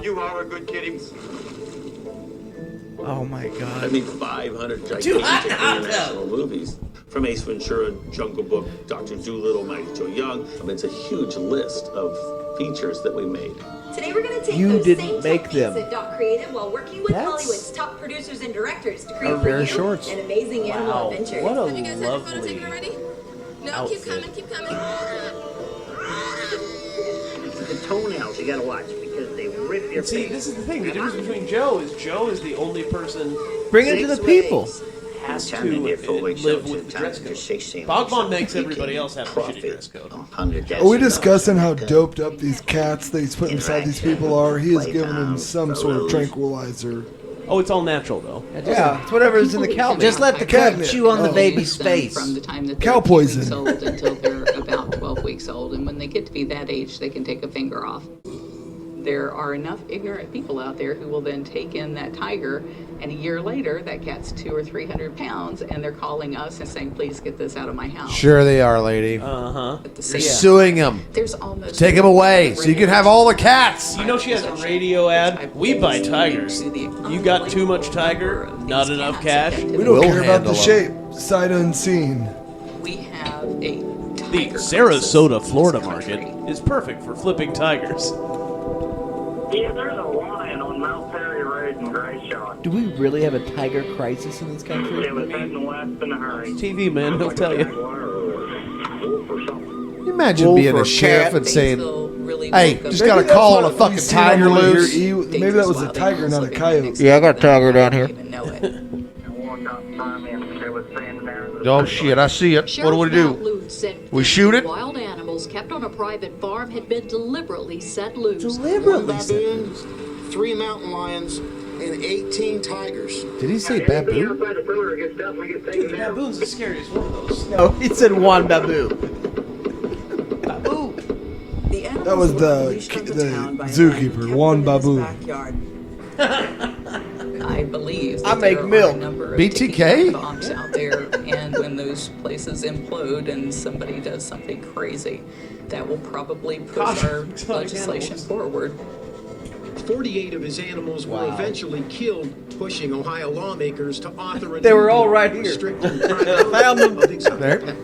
You are a good kitty.
Oh my
I
God.
mean, 500 gigantic international movies. From Ace Ventura, Jungle Book, Dr. Dolittle, Mighty Joe Young. I mean, it's a huge list of features that we made.
Today we're going to take
You
those
didn't
same
make
techniques
them.
that Doc created while working with
That's-
Hollywood's top producers and directors to
A
create
pair
for
of
you
shorts.
an amazing animal
Wow,
adventure.
what a
Have you guys had your photo
lovely
taken already? No,
outfit.
keep coming.
The toenails you gotta watch because they rip your
See,
face.
this is the thing. The difference between Joe is the only person
Bring it to the people.
has to
Time to get fully
live
so
with the
time
dress
to
code.
just say same
Bogvan
thing.
makes
You
everybody
can
else have a
profit
shitty dress code.
Are we discussing how doped up these cats that he's put inside these people are? He has given them some sort of tranquilizer.
Oh, it's all natural though.
Yeah, it's whatever's in the cow.
Just let the cat chew on the baby's face.
From the time that
Cow
they're 2
poison.
weeks old until they're about 12 weeks old, and when they get to be that age, they can take a finger off. There are enough ignorant people out there who will then take in that tiger, and a year later, that cat's 200 or 300 pounds, and they're calling us and saying, "Please get this out of my house."
Sure they are, lady.
Uh-huh.
They're suing them.
There's almost
Take them away so you can have all the cats.
You know she has a radio ad. We buy tigers. You got too much tiger, not enough cash.
We don't care about the shape. Sight unseen.
We have a
The Sarasota, Florida market is perfect for flipping tigers.
Yeah, there's a lion on Mount Perry Road in Grayshot.
Do we really have a tiger crisis in this country?
It was heading west in a hurry.
TV, man, they'll tell you.
Can you imagine
Wolf
being
or
a sheriff
cat?
and saying, hey, just
Maybe
got a
that's
call
what
on a
we
fucking
seen on
tiger
one of your
loose?
Maybe that was a tiger, not a coyote.
Yeah, I got a tiger down here.
Oh shit, I see it. What do we do? We shoot it?
Wild animals kept on a private farm had been deliberately set loose.
Deliberately
One
set
baboon,
3 mountain lions, and 18 tigers.
Did he say baboon?
Dude, baboon's the scariest one of those.
No, he said Juan Babu.
That was the zookeeper, Juan Babu.
I believe
I
that
make
there
milk.
are a number of
BTK?
ticking time bombs out there, and when those places implode and somebody does something crazy, that will probably push our legislation forward.
48 of his animals were eventually killed, pushing Ohio lawmakers to author a
They
new
were all
bill
right here.
restricting
Found them.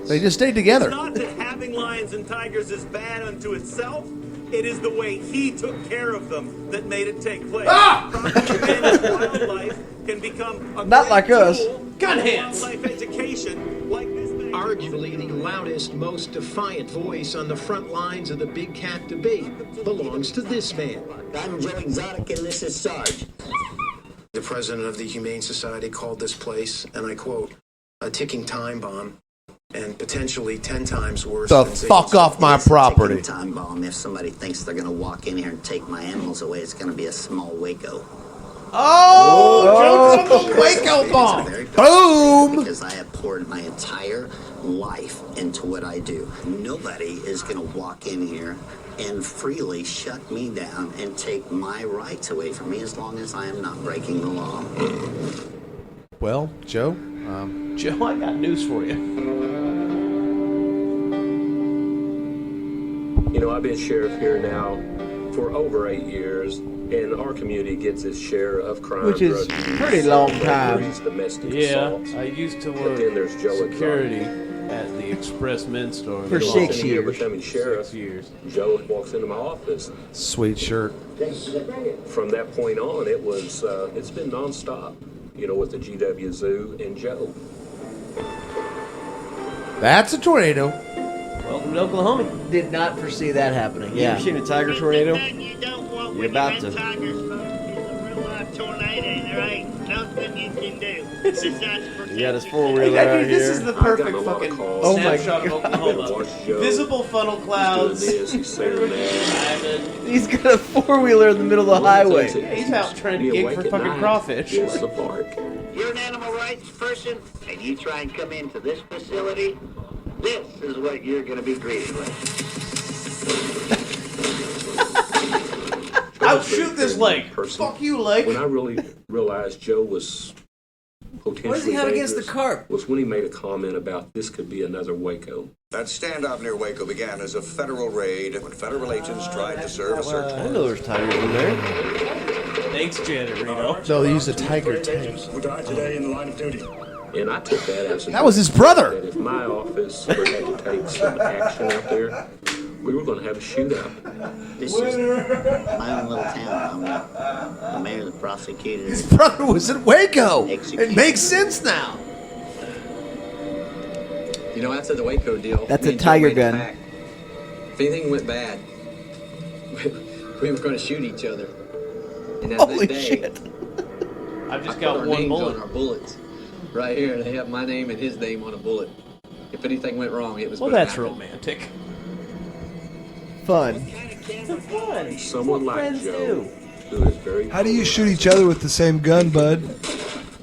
They just stayed together.
It's not that having lions and tigers is bad unto itself. It is the way he took care of them that made it take place. Wildlife can become a
Not like us.
Gun hands.
Wildlife education like this thing.
Arguably the loudest, most defiant voice on the front lines of the big cat debate belongs to this man.
I'm Joe Exotic, and this is Sarge.
The president of the Humane Society called this place, and I quote, a ticking time bomb, and potentially 10 times worse.
The
than
fuck off my property.
Time bomb. If somebody thinks they're going to walk in here and take my animals away, it's going to be a small Waco.
Waco bomb. Boom.
Because I have poured my entire life into what I do. Nobody is going to walk in here and freely shut me down and take my rights away from me as long as I am not breaking the law.
Well, Joe,
Joe, I got news for you.
You know, I've been sheriff here now for over 8 years, and our community gets its share of crime.
Which is
drug use,
pretty long
burglaries,
time.
Domestic
Yeah,
assaults.
I used to
And
work
then there's Joe
security at the Express Men's Store.
For
Walks
6
in here
years.
becoming sheriff.
6 years.
Joe walks into my office.
Sweet shirt.
From that point on, it was it's been nonstop. You know, with the GW Zoo and Joe.
That's a tornado.
Welcome to Oklahoma.
Did not foresee that happening.
You ever seen a tiger tornado? You're about to. You got his four-wheeler out
Dude, this
here.
is the
I've
perfect
gotten a lot of
fucking
calls.
Oh my
snapshot of Oklahoma.
Watch Joe.
Visible funnel clouds.
He's doing this, he's saying that.
He's got a four-wheeler in the middle of the highway.
Yeah, he's out trying to
Be
gig
awake
for
at
fucking
night
crawfish.
is the park.
You're an animal rights person, and you try and come into this facility, this is what you're going to be greeted with.
I'll shoot this leg.
Person.
Fuck you, leg.
When I really realized Joe was potentially
What does he have against the
dangerous
carp?
was when he made a comment about this could be another Waco.
That standoff near Waco began as a federal raid when federal agents tried to serve a search
I
warrant.
know there's tigers in there.
Thanks, Janet Reno.
No, they used a tiger tank.
Who died today in the line of duty.
And I took that as
That was his brother.
that if my office were had to take some action out there, we were going to have a shootout.
This is my own little town. I'm the mayor, the prosecutor.
His brother was in Waco. It makes sense now.
You know, after the Waco deal,
That's
me
a
and Joe
tiger
made
gun.
pact. If anything went bad, we were going to shoot each other. And that
Holy
day,
shit.
I've just
I
got
put our
one
names
bullet.
on our bullets. Right here, they have my name and his name on a bullet. If anything went wrong, it was
Well,
gonna
that's
happen.
romantic.
Fun.
Fun.
Someone like
friends
Joe,
do.
who is very
How do you shoot each other with the same gun, bud?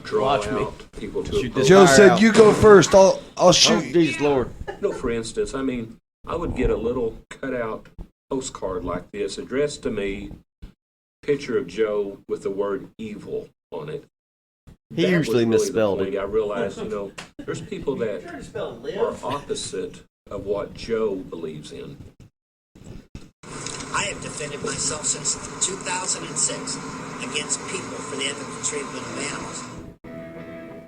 draw
Watch me.
out people to
Shoot
approach.
this
Joe
fire
said,
out.
"You go first. I'll
Oh,
shoot."
Jesus Lord.
No, for instance, I mean, I would get a little cutout postcard like this addressed to me, picture of Joe with the word evil on it.
He
That was
usually
really the
misspelled
point.
it.
I realized, you know, there's people that are opposite of what Joe believes in.
I have defended myself since 2006 against people for the ethical treatment of animals.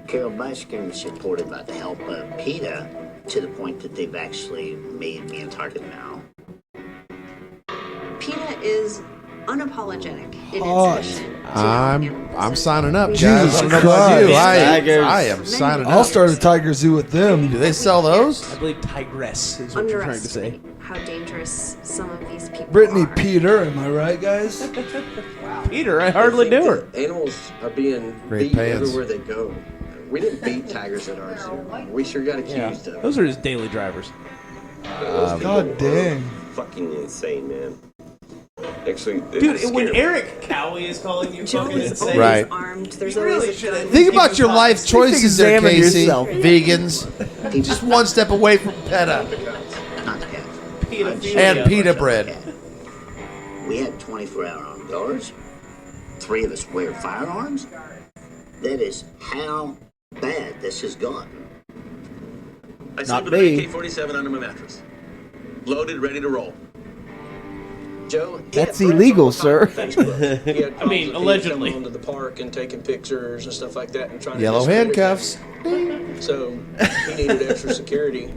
Carol Baskin was supported by the help of PETA to the point that they've actually made me a target now.
PETA is unapologetic in
Hot.
its mission.
I'm signing up, guys.
Jesus
I don't know about you.
Christ.
I am signing
I'll
up.
start a tiger zoo with them.
Do they sell those?
I believe tigress is what you're trying to say.
Underestimate how dangerous some of these people
Brittany
are.
Peter, am I right, guys?
Peter, I hardly knew her.
Animals are being
Great
beat
pants.
everywhere they go. We didn't beat tigers at our zoo. We sure got accused of it.
Those are his daily drivers.
God dang.
Fucking insane, man. Actually,
Dude, when Eric Cowie is calling you
Joe
fucking
is
insane.
always
Right.
armed. There's
You really
always a
should
gun.
Think about your life choices there,
Examine
Casey.
yourself.
Vegans. Just one step away from PETA
Not the cat.
and pita bread.
We had 24-hour armed guards. 3 of us wear firearms. That is how bad this has gotten.
I sleep
Not
with
me.
an AK-47 under my mattress. Loaded, ready to roll.
Joe,
That's illegal, sir.
I mean, allegedly.
Coming onto the park and taking pictures and stuff like that and trying
Yellow
to discredit
handcuffs.
him. So he needed extra security.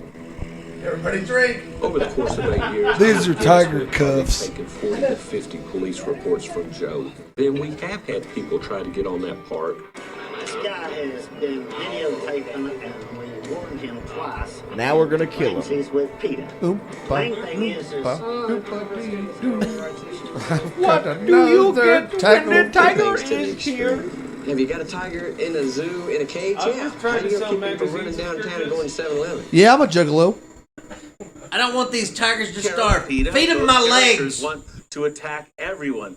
Everybody drink.
Over the course of 8 years,
These are tiger cuffs.
taken 40 to 50 police reports from Joe. Then we have had people try to get on that park.
This guy has been videotaping and we warned him twice.
Now we're gonna kill him.
He's with PETA. Main thing is
What do you get when the
tiger is here? Have you got a tiger in a zoo in a cage?
I was
Yeah.
just trying
How
to
do you
sell
keep people from running
magazines.
downtown and going to 7-Eleven?
Yeah, I'm a juggalo.
I don't want these tigers to
Carol,
starve.
PETA,
Feed them
those
my
characters
legs.
want to attack everyone.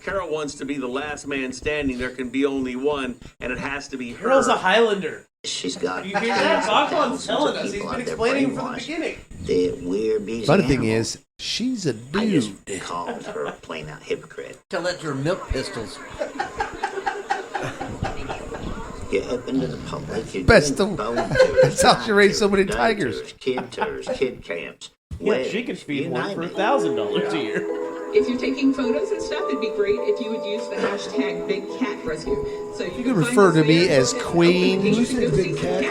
Carol wants to be the last man standing. There can be only one, and it has to be her.
Carol's a Highlander.
she's got
You hear that? Bachman's
thousands
telling
of
us. He's
people
been
out there
explaining from the
brainwashed
beginning.
that we're busy
Funny thing
animals.
is, she's a
I
dude.
just called her a plain out hypocrite.
Tell that to your milk pistols.
You're open to the public. You're
Best
doing
of-
phone
That's how she raised so many
day
tigers.
tours, kid camps.
Yeah, she can feed one for $1,000 a year.
If you're taking photos and stuff, it'd be great if you would use the hashtag Big Cat Rescue. So if
You can refer to me as Queen.
Big Cat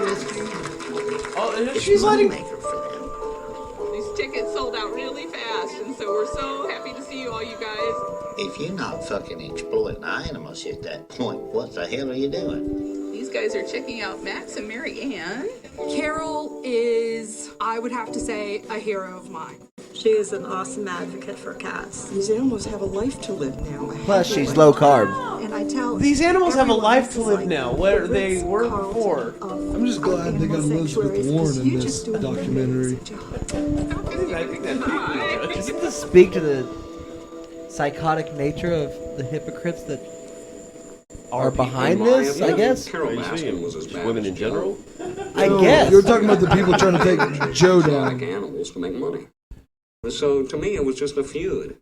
Oh, she's letting.
These tickets sold out really fast, and so we're so happy to see you all, you guys.
If you're not fucking exploiting animals at that point, what the hell are you doing?
These guys are checking out Max and Mary Ann.
Carol is, I would have to say, a hero of mine.
She is an awesome advocate for cats. These animals have a life to live now.
Plus, she's low carb.
And I tell
These animals have a
everyone
life
this
to
is
live
like
now, where
the
they were
Ritz-Carlton
before.
I'm just glad they got Elizabeth Warren in this documentary.
I think that's
Does it just speak to the psychotic nature of the hypocrites that are behind this, I guess?
Carol Baskin was as bad
Women
as
in
Joe.
general?
I
No,
guess.
You're talking about the people trying to take Joe
Exotic
down.
animals to make money. So to me, it was just a feud.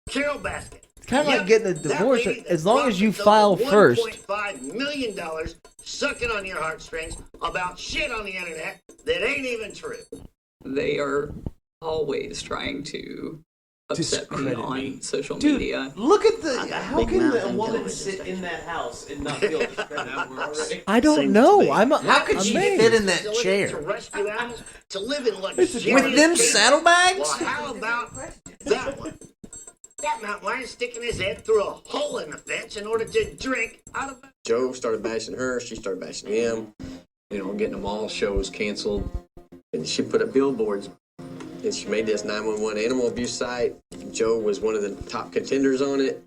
Carol Baskin.
It's kind of like getting a
That
divorce.
lady
As long as you
profits
file
over
first.
$1.5 million sucking on your heartstrings about shit on the internet that ain't even true.
They are always trying to upset me
Discredit
on
me.
social
Dude,
media.
look at the. How
big
can
mouth
a
and
woman
television
sit in that house and not feel discredited already?
I don't
Seems
know.
to be.
How
could she
amazed.
fit in that
To
chair?
rescue animals, to live in luxurious
With them
cages.
saddlebags?
Well, how about that one? That mountain lion sticking his head through a hole in the fence in order to drink out of it.
Joe started bashing her. She started bashing him. You know, getting them all shows canceled. And she put up billboards. And she made this 911 animal abuse site. Joe was one of the top contenders on it.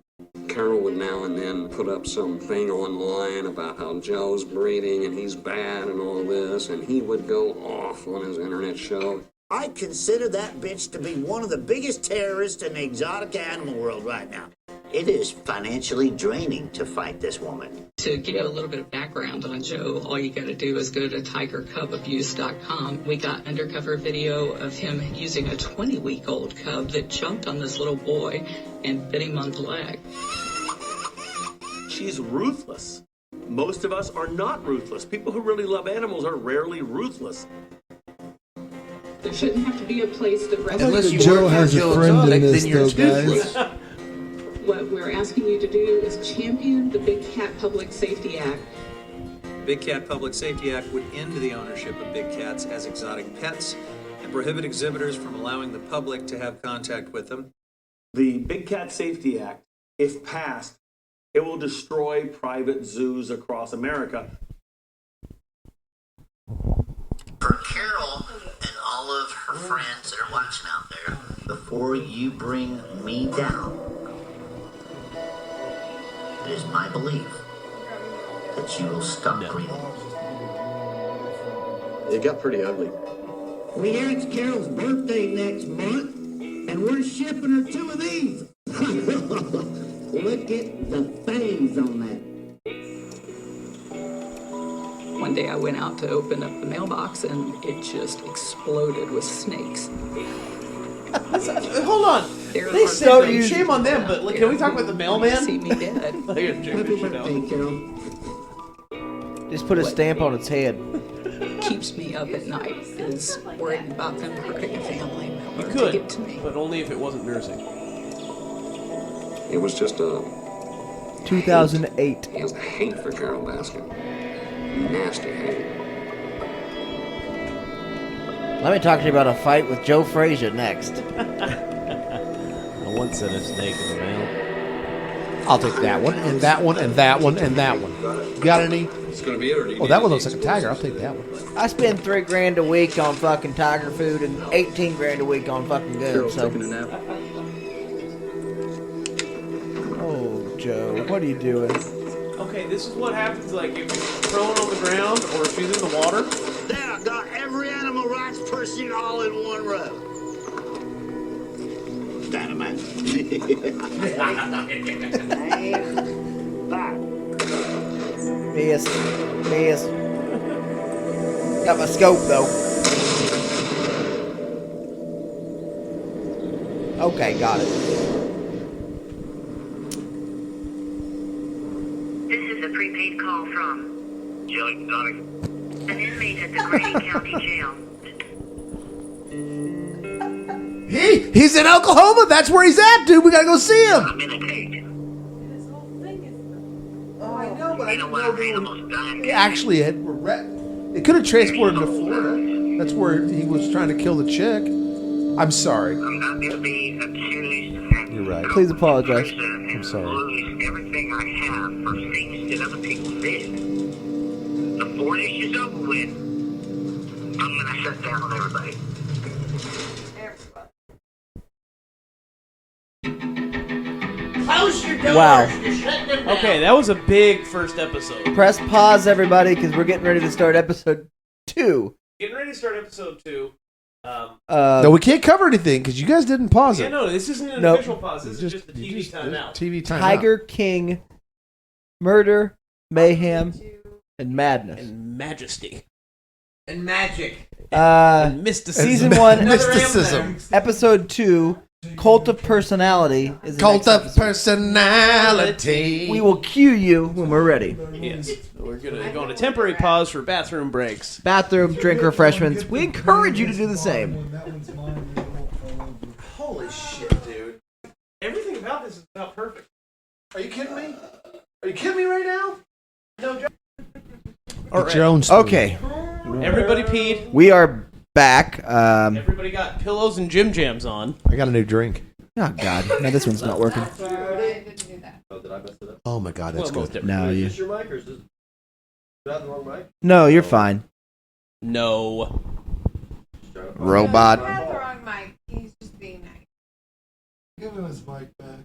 Carol would now and then put up something online about how Joe's breeding and he's bad and all this, and he would go off on his internet show.
I consider that bitch to be one of the biggest terrorists in the exotic animal world right now. It is financially draining to fight this woman.
To give you a little bit of background on Joe, all you got to do is go to tigercubabuse.com. We got undercover video of him using a 20-week-old cub that jumped on this little boy and bit him on the leg.
She's ruthless. Most of us are not ruthless. People who really love animals are rarely ruthless.
There shouldn't have to be a place to
I
rescue.
like that Joe has a friend in this, though, guys.
What we're asking you to do is champion the Big Cat Public Safety Act.
Big Cat Public Safety Act would end the ownership of big cats as exotic pets and prohibit exhibitors from allowing the public to have contact with them.
The Big Cat Safety Act, if passed, it will destroy private zoos across America.
For Carol and all of her friends that are watching out there, before you bring me down, it is my belief that you will stop breathing.
It got pretty ugly.
We hear it's Carol's birthday next month, and we're shipping her 2 of these. Look at the fangs on that.
One day I went out to open up the mailbox and it just exploded with snakes.
Hold on. They said that. Shame on them, but like, can we talk about the mailman?
See me dead.
I gotta check this shit out.
Carol.
Just put a stamp on its head.
Keeps me up at night is worrying about them hurting a family member.
You
to
could,
get to me.
but only if it wasn't nursing.
It was just a
2008.
He has a hate for Carol Baskin. Nasty hate.
Let me talk to you about a fight with Joe Frazier next.
I once sent a snake in the mail.
I'll take that one, and that one, and that one, and that one. You got any?
It's gonna be it.
Oh, that one looks like a tiger. I'll take that one.
I spend $3,000 a week on fucking tiger food and $18,000 a week on fucking goods. So. Oh, Joe, what are you doing?
Okay, this is what happens like if you're thrown on the ground or if she's in the water.
There, I got every animal rights person all in one row. Dynamite.
Miss. Got my scope though. Okay, got it.
This is a prepaid call from Joe Exotic, an inmate at the Grady County Jail.
He's in Oklahoma. That's where he's at, dude. We gotta go see him.
I'm in a cage.
Oh, I know, but
I know why animals dying.
He actually had. It could have transported him to Florida. That's where he was trying to kill the chick. I'm sorry.
I'm not going to be accused
You're right.
Please apologize.
I'm sorry.
lose everything I have for things that other people did. Before this is over with, I'm going to shut down on everybody.
Close your doors.
Wow.
You're shutting them down.
Okay, that was a big first episode.
Press pause, everybody, because we're getting ready to start episode 2.
Getting ready to start episode 2.
No, we can't cover anything because you guys didn't pause
Yeah,
it.
no, this isn't an
Nope.
official pause. This is just a TV timeout.
TV timeout.
Tiger King, murder, mayhem, and madness.
And majesty.
And magic.
And mysticism.
Season 1,
Mysticism.
episode 2, Cult of Personality. Is the
Cult
next
of
episode.
personality.
We will cue you when we're ready.
Yes. We're going to go on a temporary pause for bathroom breaks.
Bathroom, drink refreshments. We encourage you to do the same.
Holy shit, dude.
Everything about this is about perfect.
Are you kidding me? Are you kidding me right now?
No joke.
All right. Jones.
Okay.
Everybody peed.
We are back.
Everybody got pillows and gym jams on.
I got a new drink.
Oh, God. No, this one's not working.
Oh, my God. That's good.
No, you.
Is this your mic or is that the wrong mic?
No, you're fine.
No.
Robot.
That's the wrong mic. He's just being nice.
Give him his mic back.